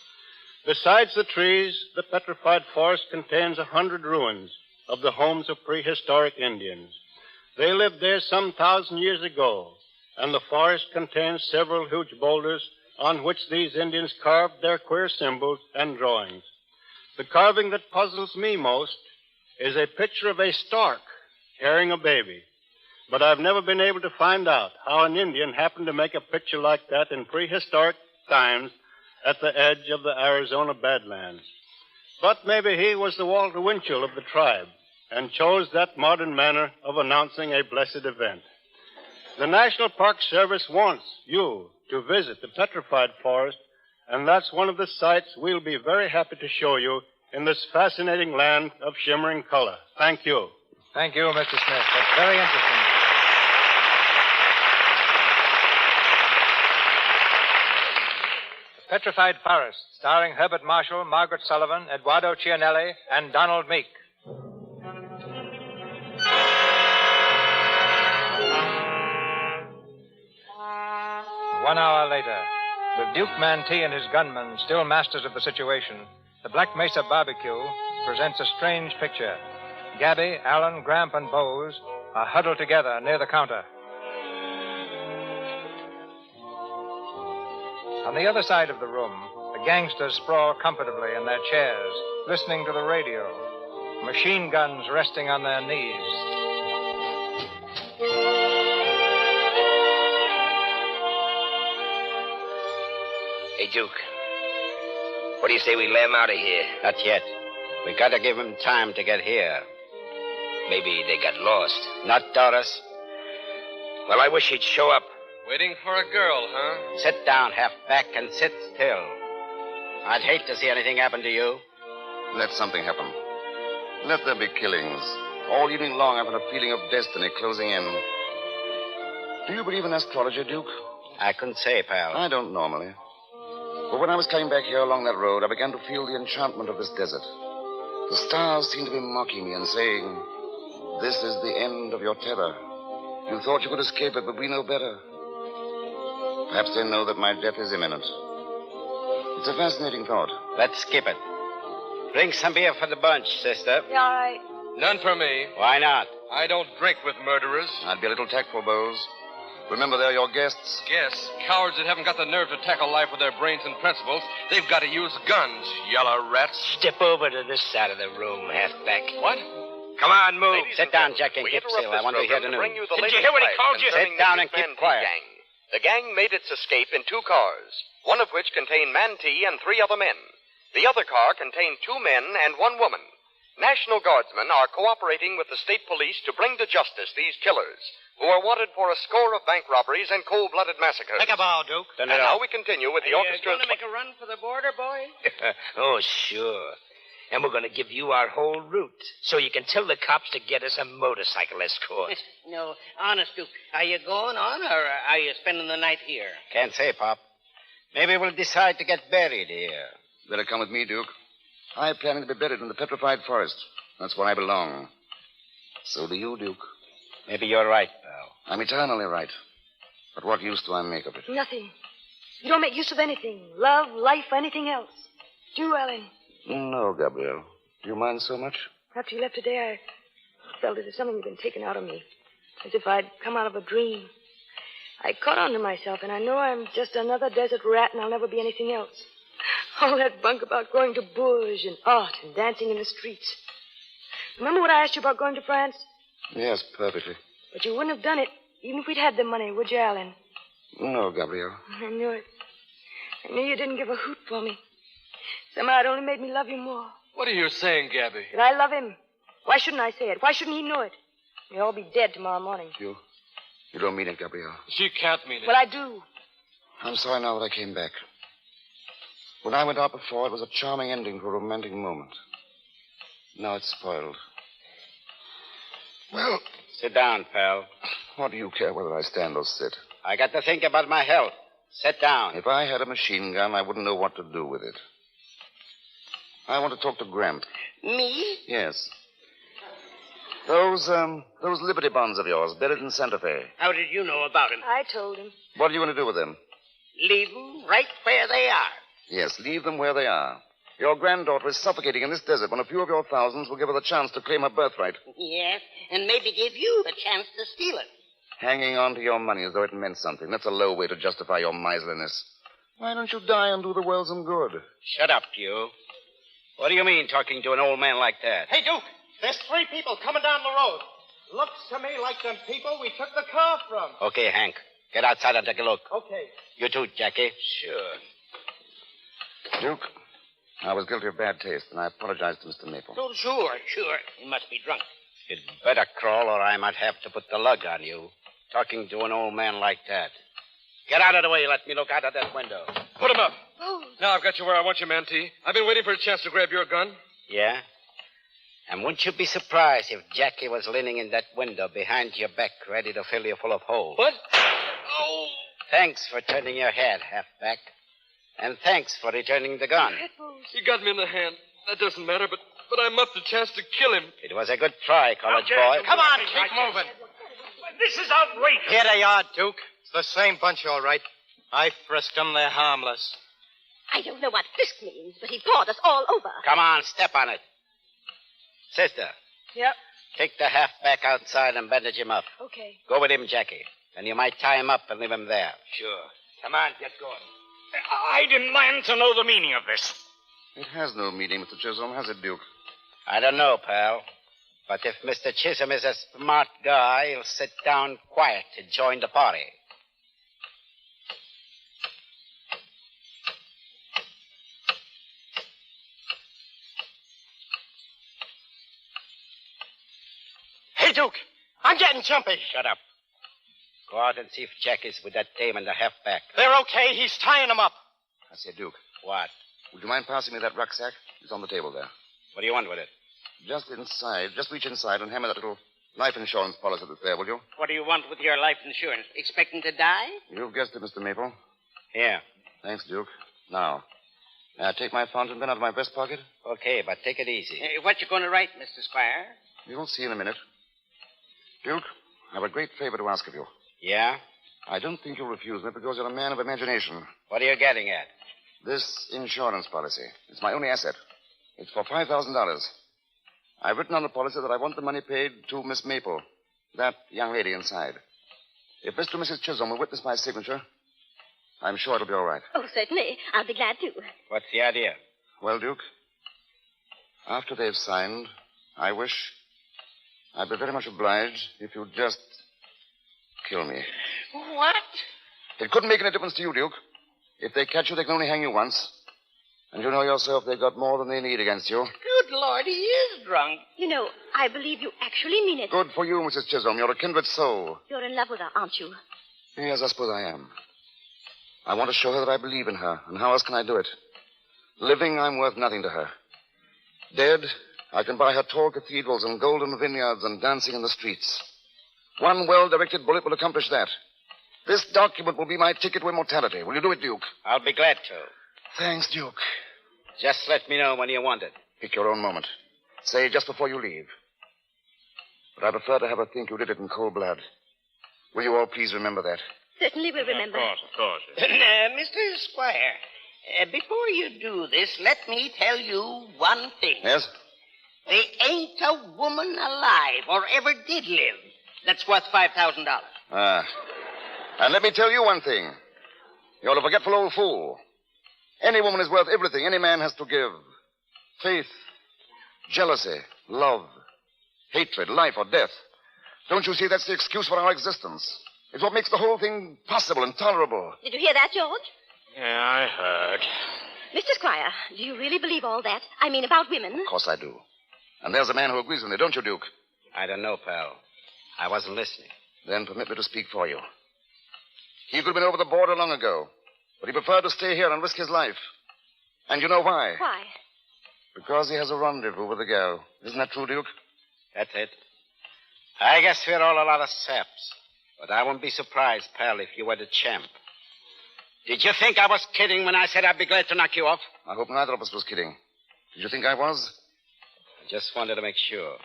Besides the trees, the Petrified Forest contains 100 ruins of the homes of prehistoric Indians. They lived there some 1,000 years ago, and the forest contains several huge boulders on which these Indians carved their queer symbols and drawings. The carving that puzzles me most is a picture of a stork carrying a baby. But I've never been able to find out how an Indian happened to make a picture like that in prehistoric times at the edge of the Arizona Badlands. But maybe he was the Walter Winchell of the tribe, and chose that modern manner of announcing a blessed event. The National Park Service wants you to visit the Petrified Forest, and that's one of the sights we'll be very happy to show you in this fascinating land of shimmering color. Thank you. Thank you, Mr. Smith. That's very interesting. The Petrified Forest, starring Herbert Marshall, Margaret Sullivan, Eduardo Cianelli, and Donald Meek. 1 hour later, with Duke Mantee and his gunmen still masters of the situation, the Black Mesa barbecue presents a strange picture. Gabby, Allen, Gramp, and Bose are huddled together near the counter. On the other side of the room, the gangsters sprawl comfortably in their chairs, listening to the radio, machine guns resting on their knees. Hey, Duke. What do you say we lay him out of here? Not yet. We gotta give him time to get here. Maybe they got lost. Not Doris. Well, I wish he'd show up. Waiting for a girl, huh? Sit down, halfback, and sit still. I'd hate to see anything happen to you. Let something happen. Let there be killings. All evening long, I've had a feeling of destiny closing in. Do you believe in astrology, Duke? I couldn't say, pal. I don't normally. But when I was coming back here along that road, I began to feel the enchantment of this desert. The stars seemed to be mocking me and saying, "This is the end of your terror. You thought you could escape it, but we know better." Perhaps they know that my death is imminent. It's a fascinating thought. Let's skip it. Bring some beer for the bunch, sister. Yeah, all right. None for me. Why not? I don't drink with murderers. I'd be a little tactful, Bose. Remember, they're your guests. Guess. Cowards that haven't got the nerve to tackle life with their brains and principles, they've got to use guns, yellow rats. Step over to this side of the room, halfback. What? Come on, move. Sit down, Jack, and keep still. I want to hear the news. Did you hear what he called you? Sit down and keep quiet. Gang. The gang made its escape in 2 cars, one of which contained Mantee and 3 other men. The other car contained 2 men and 1 woman. National Guardsmen are cooperating with the state police to bring to justice these killers, who are wanted for a score of bank robberies and cold-blooded massacres. Take a bow, Duke. And now we continue with the orchestra. Going to make a run for the border, boy? Oh, sure. And we're going to give you our whole route, so you can tell the cops to get us a motorcycle escort. No, honest, Duke. Are you going on, or are you spending the night here? Can't say, Pop. Maybe we'll decide to get buried here. Better come with me, Duke. I'm planning to be buried in the Petrified Forest. That's where I belong. So do you, Duke. Maybe you're right, pal. I'm eternally right. But what use do I make of it? Nothing. You don't make use of anything. Love, life, anything else. Do you, Allen? No, Gabrielle. Do you mind so much? After you left today, I felt as if something had been taken out of me. As if I'd come out of a dream. I caught on to myself, and I know I'm just another desert rat, and I'll never be anything else. All that bunk about going to Bourges and art and dancing in the streets. Remember what I asked you about going to France? Yes, perfectly. But you wouldn't have done it, even if we'd had the money, would you, Allen? No, Gabrielle. I knew it. I knew you didn't give a hoot for me. Somehow it only made me love you more. What are you saying, Gabby? That I love him. Why shouldn't I say it? Why shouldn't he know it? We'll all be dead tomorrow morning. You don't mean it, Gabrielle. She can't mean it. Well, I do. I'm sorry now that I came back. When I went out before, it was a charming ending to a romantic moment. Now it's spoiled. Well, sit down, pal. What do you care whether I stand or sit? I got to think about my health. Sit down. If I had a machine gun, I wouldn't know what to do with it. I want to talk to Gramp. Me? Yes. Those Liberty bonds of yours, buried in Santa Fe. How did you know about him? I told him. What are you going to do with them? Leave them right where they are. Yes, leave them where they are. Your granddaughter is suffocating in this desert when a few of your thousands will give her the chance to claim her birthright. Yes, and maybe give you the chance to steal it. Hanging on to your money as though it meant something. That's a low way to justify your miserliness. Why don't you die and do the world some good? Shut up, you. What do you mean, talking to an old man like that? Hey, Duke, there's 3 people coming down the road. Looks to me like them people we took the car from. Okay, Hank. Get outside and take a look. Okay. You too, Jackie. Sure. Duke, I was guilty of bad taste, and I apologize to Mr. Maple. Oh, sure. He must be drunk. You'd better crawl, or I might have to put the lug on you. Talking to an old man like that. Get out of the way. Let me look out of that window. Put him up. Oh. Now I've got you where I want you, Mantee. I've been waiting for a chance to grab your gun. Yeah? And wouldn't you be surprised if Jackie was leaning in that window behind your back, ready to fill you full of holes? What? Oh! Thanks for turning your head, halfback. And thanks for returning the gun. You got me in the hand. That doesn't matter, but I muffed the chance to kill him. It was a good try, college boy. Come on, keep moving. This is outrageous. Here they are, Duke. It's the same bunch, all right. I frisked them. They're harmless. I don't know what frisk means, but he pawed us all over. Come on, step on it. Sister, Yep. take the halfback outside and bandage him up. Okay. Go with him, Jackie. And you might tie him up and leave him there. Sure. Come on, get going. I demand to know the meaning of this. It has no meaning, Mr. Chisholm, has it, Duke? I don't know, pal. But if Mr. Chisholm is a smart guy, he'll sit down quiet to join the party. Hey, Duke, I'm getting jumpy. Shut up. Go out and see if Jackie's with that dame and the halfback. They're okay. He's tying them up. I say, Duke. What? Would you mind passing me that rucksack? It's on the table there. What do you want with it? Just inside. Just reach inside and hammer that little life insurance policy that's there, will you? What do you want with your life insurance? Expecting to die? You've guessed it, Mr. Maple. Here. Thanks, Duke. Now, may I take my fountain pen out of my vest pocket? Okay, but take it easy. What you going to write, Mr. Squier? You'll see in a minute. Duke, I have a great favor to ask of you. Yeah? I don't think you'll refuse me because you're a man of imagination. What are you getting at? This insurance policy. It's my only asset. It's for $5,000. I've written on the policy that I want the money paid to Miss Maple, that young lady inside. If Mr. and Mrs. Chisholm will witness my signature, I'm sure it'll be all right. Oh, certainly. I'll be glad to. What's the idea? Well, Duke, after they've signed, I'd be very much obliged if you'd just kill me. What? It couldn't make any difference to you, Duke. If they catch you, they can only hang you once. And you know yourself they've got more than they need against you. Good Lord, he is drunk. You know, I believe you actually mean it. Good for you, Mrs. Chisholm. You're a kindred soul. You're in love with her, aren't you? Yes, I suppose I am. I want to show her that I believe in her. And how else can I do it? Living, I'm worth nothing to her. Dead, I can buy her tall cathedrals and golden vineyards and dancing in the streets. One well-directed bullet will accomplish that. This document will be my ticket to immortality. Will you do it, Duke? I'll be glad to. Thanks, Duke. Just let me know when you want it. Pick your own moment. Say just before you leave. But I prefer to have her think you did it in cold blood. Will you all please remember that? Certainly we'll remember. Of course. Mr. Squire, before you do this, let me tell you one thing. Yes? There ain't a woman alive or ever did live that's worth $5,000. Ah. And let me tell you one thing. You're a forgetful old fool. Any woman is worth everything any man has to give. Faith, jealousy, love, hatred, life, or death. Don't you see that's the excuse for our existence? It's what makes the whole thing possible and tolerable. Did you hear that, George? Yeah, I heard. Mr. Squire, do you really believe all that? I mean, about women? Of course I do. And there's a man who agrees with me, don't you, Duke? I don't know, pal. I wasn't listening. Then permit me to speak for you. He could have been over the border long ago, but he preferred to stay here and risk his life. And you know why? Why? Because he has a rendezvous with a girl. Isn't that true, Duke? That's it. I guess we're all a lot of saps. But I wouldn't be surprised, pal, if you were the champ. Did you think I was kidding when I said I'd be glad to knock you off? I hope neither of us was kidding. Did you think I was? I just wanted to make sure.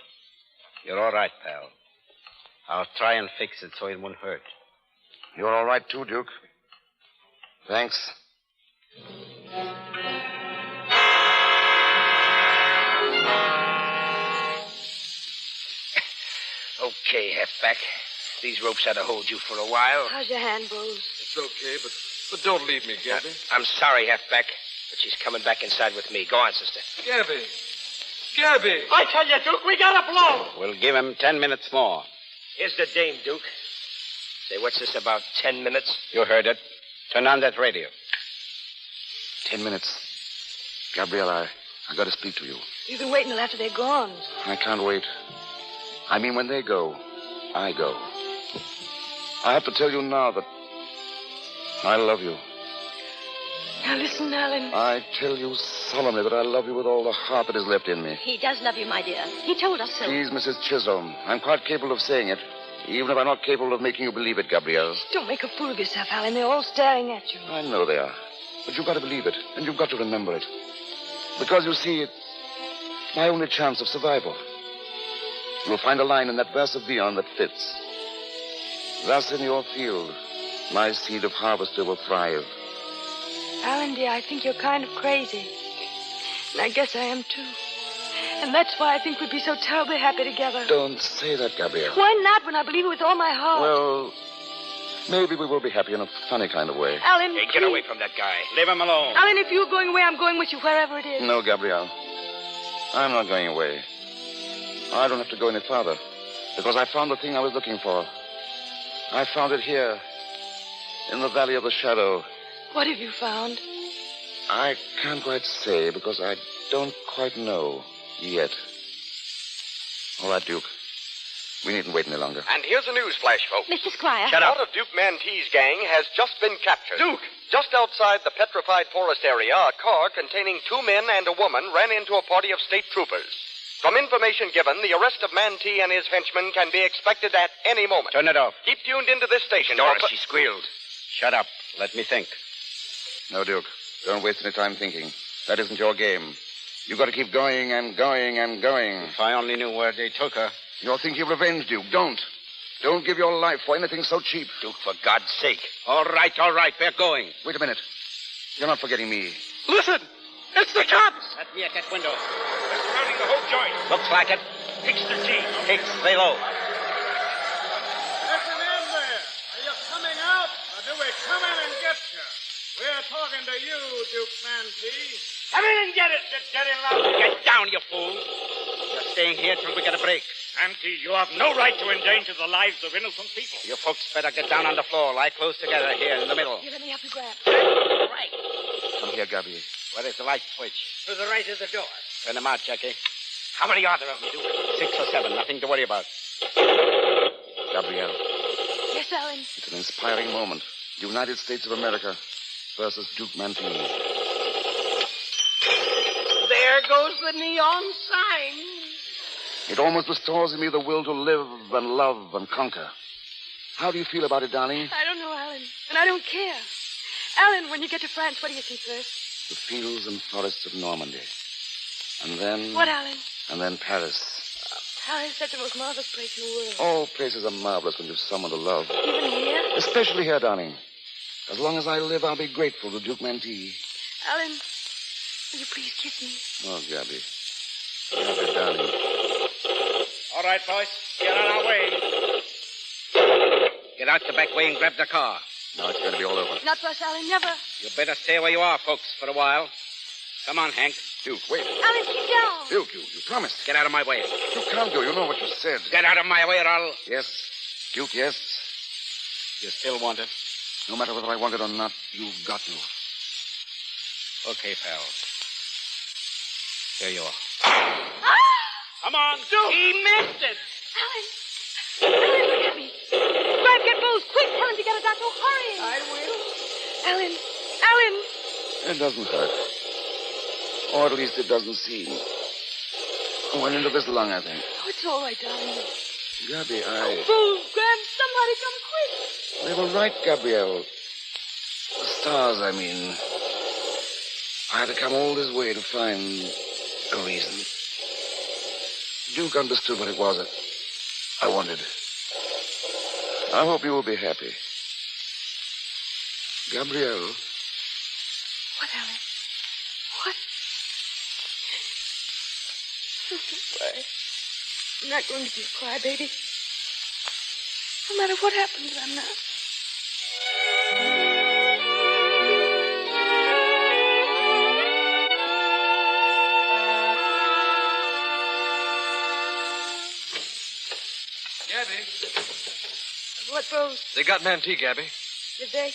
You're all right, pal. I'll try and fix it so it won't hurt. You're all right, too, Duke. Thanks. Okay, halfback. These ropes ought to hold you for a while. How's your hand, Bose? It's okay, but don't leave me, Gabby. I'm sorry, halfback, but she's coming back inside with me. Go on, sister. Gabby! Gabby! I tell you, Duke, we got to blow. We'll give him 10 minutes more. Here's the dame, Duke. Say, what's this about 10 minutes? You heard it. Turn on that radio. 10 minutes. Gabrielle, I got to speak to you. You can wait until after they're gone. I can't wait. I mean, when they go, I go. I have to tell you now that I love you. Now listen, Alan. I tell you solemnly that I love you with all the heart that is left in me. He does love you, my dear. He told us so. Please, Mrs. Chisholm, I'm quite capable of saying it, even if I'm not capable of making you believe it, Gabrielle. Don't make a fool of yourself, Alan. They're all staring at you. I know they are. But you've got to believe it, and you've got to remember it. Because, you see, it's my only chance of survival. You'll find a line in that verse of Vion that fits. Thus in your field, my seed of harvester will thrive. Alan, dear, I think you're kind of crazy. And I guess I am, too. And that's why I think we'd be so terribly happy together. Don't say that, Gabrielle. Why not when I believe it with all my heart? Well, maybe we will be happy in a funny kind of way. Alan, Hey, get away from that guy. Leave him alone. Alan, if you're going away, I'm going with you wherever it is. No, Gabrielle. I'm not going away. I don't have to go any farther, because I found the thing I was looking for. I found it here, in the Valley of the Shadow. What have you found? I can't quite say, because I don't quite know yet. All right, Duke. We needn't wait any longer. And here's a news flash, folks. Mr. Squier. Shut up. Part of Duke Mantee's gang has just been captured. Duke! Just outside the Petrified Forest area, a car containing 2 men and a woman ran into a party of state troopers. From information given, the arrest of Mantee and his henchmen can be expected at any moment. Turn it off. Keep tuned into this station. Doris, she squealed. Shut up. Let me think. No, Duke. Don't waste any time thinking. That isn't your game. You've got to keep going and going and going. If I only knew where they took her. You're thinking of revenge, Duke. Don't. Don't give your life for anything so cheap. Duke, for God's sake. All right. We're going. Wait a minute. You're not forgetting me. Listen! It's the cops! Let me at that window. They're surrounding the whole joint. Looks like it. Hicks the team. Hicks, lay low. Listen in there. Are you coming out, or do we come in and get you? We're talking to you, Duke Mantee. Come in and get it, you dirty lout. Get down, you fool. You're staying here till we get a break. Mantee, you have no right to endanger the lives of innocent people. You folks better get down on the floor. Lie close together here in the middle. Here, let me help you, Gramp. Right. Come here, Gabby. Where is the light switch? To the right of the door. Turn them out, Jackie. How many are there of them, Duke? 6 or 7. Nothing to worry about. Gabrielle. Yes, Alan. It's an inspiring moment. United States of America versus Duke Mantee. There goes the neon sign. It almost restores in me the will to live and love and conquer. How do you feel about it, darling? I don't know, Alan. And I don't care. Alan, when you get to France, what do you see first? The fields and forests of Normandy. And then... What, Alan? And then Paris. Paris is such the most marvelous place in the world. All places are marvelous when you've someone to love. Even here? Especially here, darling. As long as I live, I'll be grateful to Duke Mantee. Alan, will you please kiss me? Oh, Gabby. Gabby, darling. All right, boys. Get on our way. Get out the back way and grab the car. Now it's going to be all over. Not for us, Alan, never. You better stay where you are, folks, for a while. Come on, Hank. Duke, wait. Alan, keep down. Duke, you promised. Get out of my way. You can't go. You know what you said. Get out of my way or I'll... Yes. Duke, yes. You still want it? No matter whether I want it or not, you've got to. Okay, pal. Here you are. Come on, Duke. He missed it. Alan, look at me. Grab, get Bose. Quick, tell him to get a doctor. Hurry. I will. Alan. It doesn't hurt. Or at least it doesn't seem. Went into this lung, I think. Oh, it's all right, darling. Gabby, Bose, Graham, somebody come quick. They were right, Gabrielle. The stars, I mean. I had to come all this way to find a reason. Duke understood what it was that I wanted. I hope you will be happy. Gabrielle. What, Alan? What? Don't worry. I'm not going to be a crybaby. No matter what happens, I'm not. Gabby. What, Rose? They got Mantee, Gabby. Did they?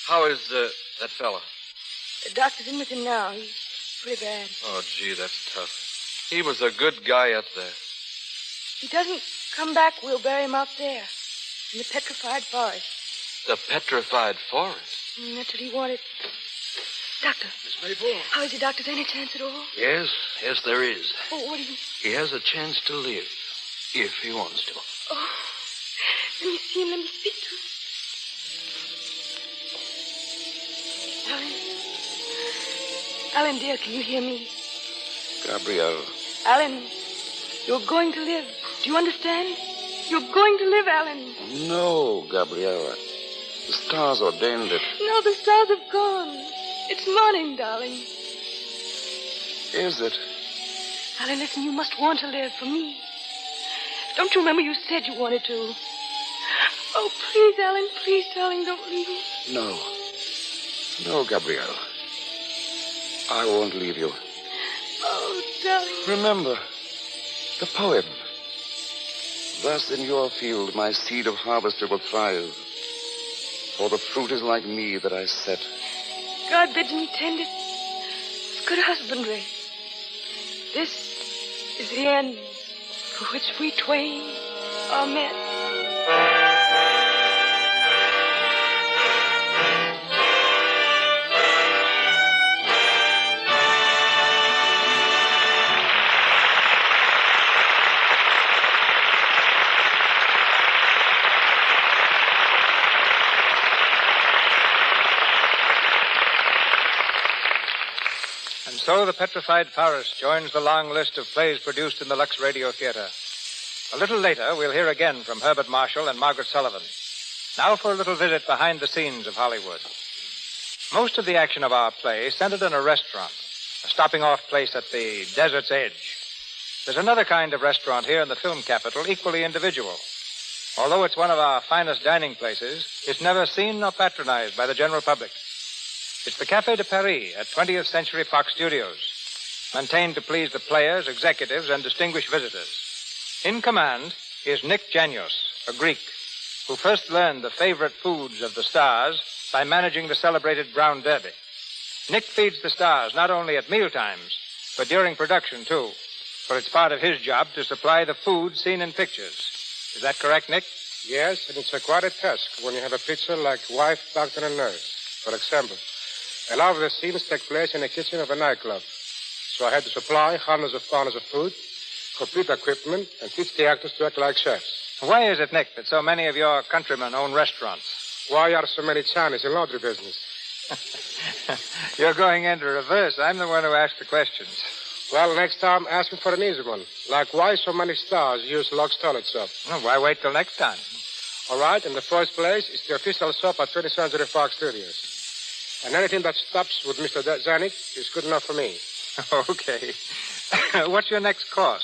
How is that fella? The doctor's in with him now. He's pretty bad. Oh, gee, that's tough. He was a good guy up there. he doesn't come back, we'll bury him out there, in the Petrified Forest. The Petrified Forest? That's what he wanted. Doctor. Miss Maple? How is he, Doctor? Is there any chance at all? Yes, there is. Oh, what do you... He has a chance to live, if he wants to. Oh, let me see him. Let me speak to him. Alan, dear, can you hear me? Gabrielle. Alan, you're going to live. Do you understand? You're going to live, Alan. No, Gabrielle. The stars ordained it. No, the stars have gone. It's morning, darling. Is it? Alan, listen, you must want to live for me. Don't you remember you said you wanted to? Oh, please, Alan, please, darling, don't leave me. No. No, Gabrielle. I won't leave you. Oh, darling. Remember, the poem. Thus in your field my seed of harvester will thrive. For the fruit is like me that I set. God bids me tend it. It's good husbandry. This is the end for which we twain are met. So the Petrified Forest joins the long list of plays produced in the Lux Radio Theater. A little later, we'll hear again from Herbert Marshall and Margaret Sullivan. Now for a little visit behind the scenes of Hollywood. Most of the action of our play centered in a restaurant, a stopping-off place at the desert's edge. There's another kind of restaurant here in the film capital, equally individual. Although it's one of our finest dining places, it's never seen nor patronized by the general public. It's the Café de Paris at 20th Century Fox Studios, maintained to please the players, executives, and distinguished visitors. In command is Nick Janios, a Greek, who first learned the favorite foods of the stars by managing the celebrated Brown Derby. Nick feeds the stars not only at mealtimes, but during production, too, for it's part of his job to supply the food seen in pictures. Is that correct, Nick? Yes, and it's quite a task when you have a picture like wife, doctor, and nurse. For example, a lot of the scenes take place in the kitchen of a nightclub. So I had to supply hundreds of pounds of food, complete equipment, and teach the actors to act like chefs. Why is it, Nick, that so many of your countrymen own restaurants? Why are so many Chinese in laundry business? You're going into reverse. I'm the one who asked the questions. Well, next time, ask me for an easy one. Like, why so many stars use Lux toilet soap? Well, why wait till next time? All right, in the first place, it's the official soap at 20th Century Fox Studios. And anything that stops with Mr. Zanuck is good enough for me. Okay. What's your next course?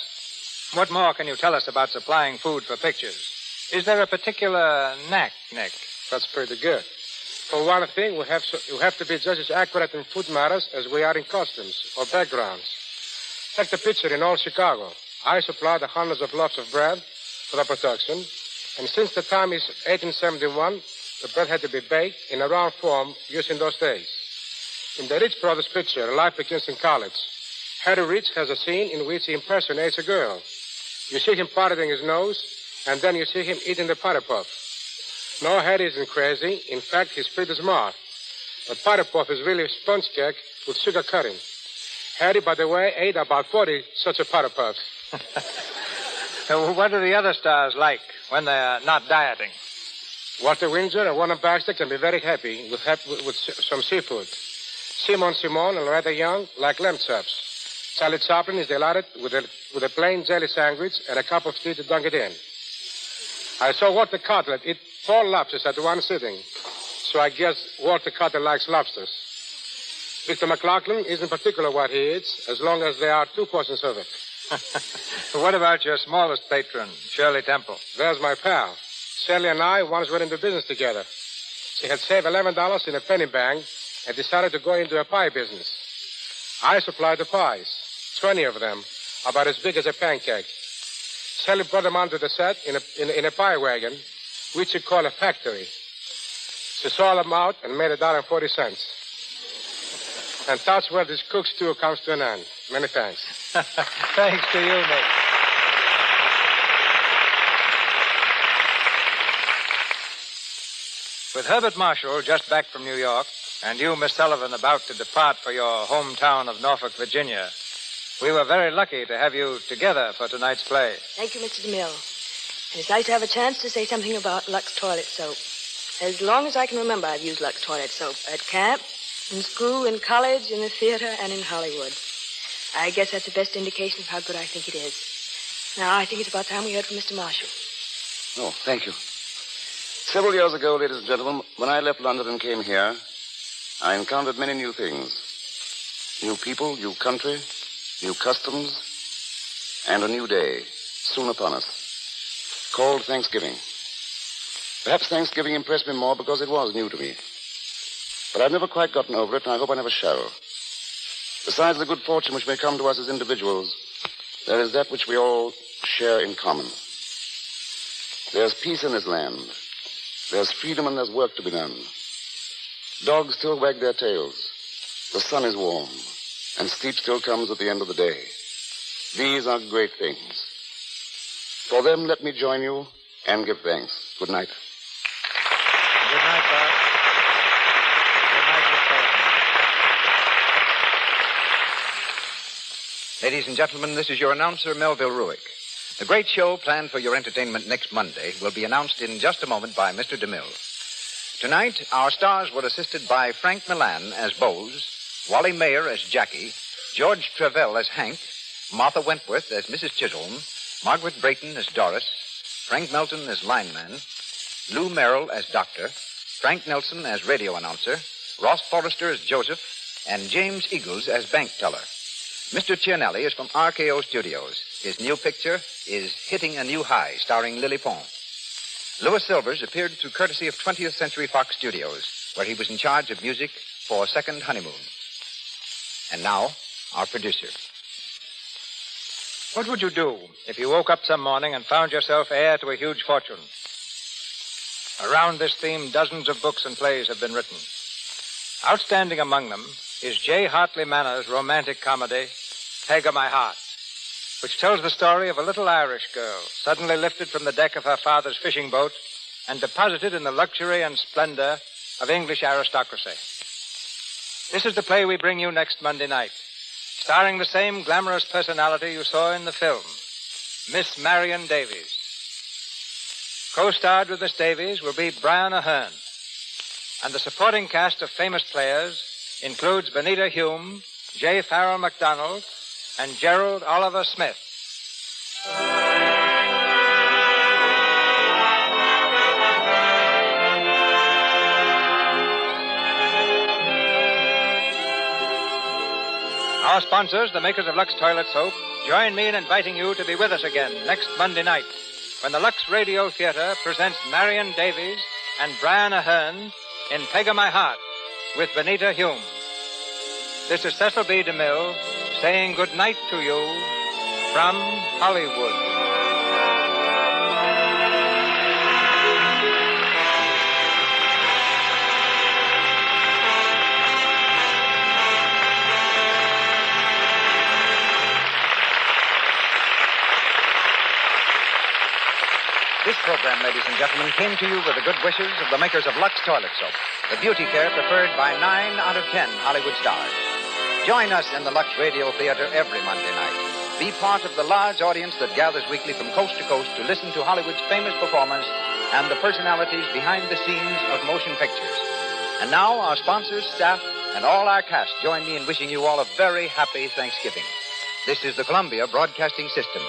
What more can you tell us about supplying food for pictures? Is there a particular knack, Nick? That's pretty good. For one thing, we have to be just as accurate in food matters as we are in costumes or backgrounds. Take the picture in old Chicago. I supplied the hundreds of loaves of bread for the production, and since the time is 1871, the bread had to be baked in a round form used in those days. In the Rich Brothers picture, Life Begins in College, Harry Rich has a scene in which he impersonates a girl. You see him parting his nose, and then you see him eating the potty puff. No, Harry isn't crazy. In fact, he's pretty smart. But potty puff is really sponge cake with sugar coating. Harry, by the way, ate about 40 such a potty puffs. What do the other stars like when they're not dieting? Walter Windsor and Warner Baxter can be very happy with some seafood. Simon and Loretta Young like lamb chops. Charlie Chaplin is delighted with a plain jelly sandwich and a cup of tea to dunk it in. I saw Walter Cutler eat 4 lobsters at one sitting, so I guess Walter Cutler likes lobsters. Victor McLaughlin isn't particular what he eats, as long as there are 2 portions of it. What about your smallest patron, Shirley Temple? There's my pal. Shirley and I once went into business together. She had saved $11 in a penny bank and decided to go into a pie business. I supplied the pies, 20 of them, about as big as a pancake. Shirley brought them onto the set in a pie wagon, which she called a factory. She sold them out and made $1.40. And that's where this cook's tour comes to an end. Many thanks. Thanks to you, Nick. With Herbert Marshall just back from New York, and you, Miss Sullivan, about to depart for your hometown of Norfolk, Virginia, we were very lucky to have you together for tonight's play. Thank you, Mr. DeMille. And it's nice to have a chance to say something about Lux toilet soap. As long as I can remember, I've used Lux toilet soap at camp, in school, in college, in the theater, and in Hollywood. I guess that's the best indication of how good I think it is. Now, I think it's about time we heard from Mr. Marshall. Oh, thank you. Several years ago, ladies and gentlemen, when I left London and came here, I encountered many new things. New people, new country, new customs, and a new day soon upon us, called Thanksgiving. Perhaps Thanksgiving impressed me more because it was new to me. But I've never quite gotten over it, and I hope I never shall. Besides the good fortune which may come to us as individuals, there is that which we all share in common. There's peace in this land. There's freedom and there's work to be done. Dogs still wag their tails. The sun is warm, and sleep still comes at the end of the day. These are great things. For them, let me join you and give thanks. Good night. Good night, Bart. Good night, Miss Sullivan. Ladies and gentlemen, this is your announcer, Melville Ruick. The great show planned for your entertainment next Monday will be announced in just a moment by Mr. DeMille. Tonight, our stars were assisted by Frank Milan as Bose, Wally Mayer as Jackie, George Trevell as Hank, Martha Wentworth as Mrs. Chisholm, Margaret Brayton as Doris, Frank Melton as lineman, Lou Merrill as doctor, Frank Nelson as radio announcer, Ross Forrester as Joseph, and James Eagles as bank teller. Mr. Cianelli is from RKO Studios. His new picture is Hitting a New High, starring Lily Pond. Louis Silvers appeared through courtesy of 20th Century Fox Studios, where he was in charge of music for Second Honeymoon. And now, our producer. What would you do if you woke up some morning and found yourself heir to a huge fortune? Around this theme, dozens of books and plays have been written. Outstanding among them is J. Hartley Manners' romantic comedy, Peg o' My Heart, which tells the story of a little Irish girl suddenly lifted from the deck of her father's fishing boat and deposited in the luxury and splendor of English aristocracy. This is the play we bring you next Monday night, starring the same glamorous personality you saw in the film, Miss Marion Davies. Co-starred with Miss Davies will be Brian Ahern, and the supporting cast of famous players includes Benita Hume, J. Farrell MacDonald, and Gerald Oliver Smith. Our sponsors, the makers of Lux Toilet Soap, join me in inviting you to be with us again next Monday night when the Lux Radio Theater presents Marion Davies and Brian Ahern in Peg o' My Heart with Benita Hume. This is Cecil B. DeMille saying good night to you from Hollywood. This program, ladies and gentlemen, came to you with the good wishes of the makers of Lux Toilet Soap, the beauty care preferred by 9 out of 10 Hollywood stars. Join us in the Lux Radio Theater every Monday night. Be part of the large audience that gathers weekly from coast to coast to listen to Hollywood's famous performers and the personalities behind the scenes of motion pictures. And now, our sponsors, staff, and all our cast join me in wishing you all a very happy Thanksgiving. This is the Columbia Broadcasting System.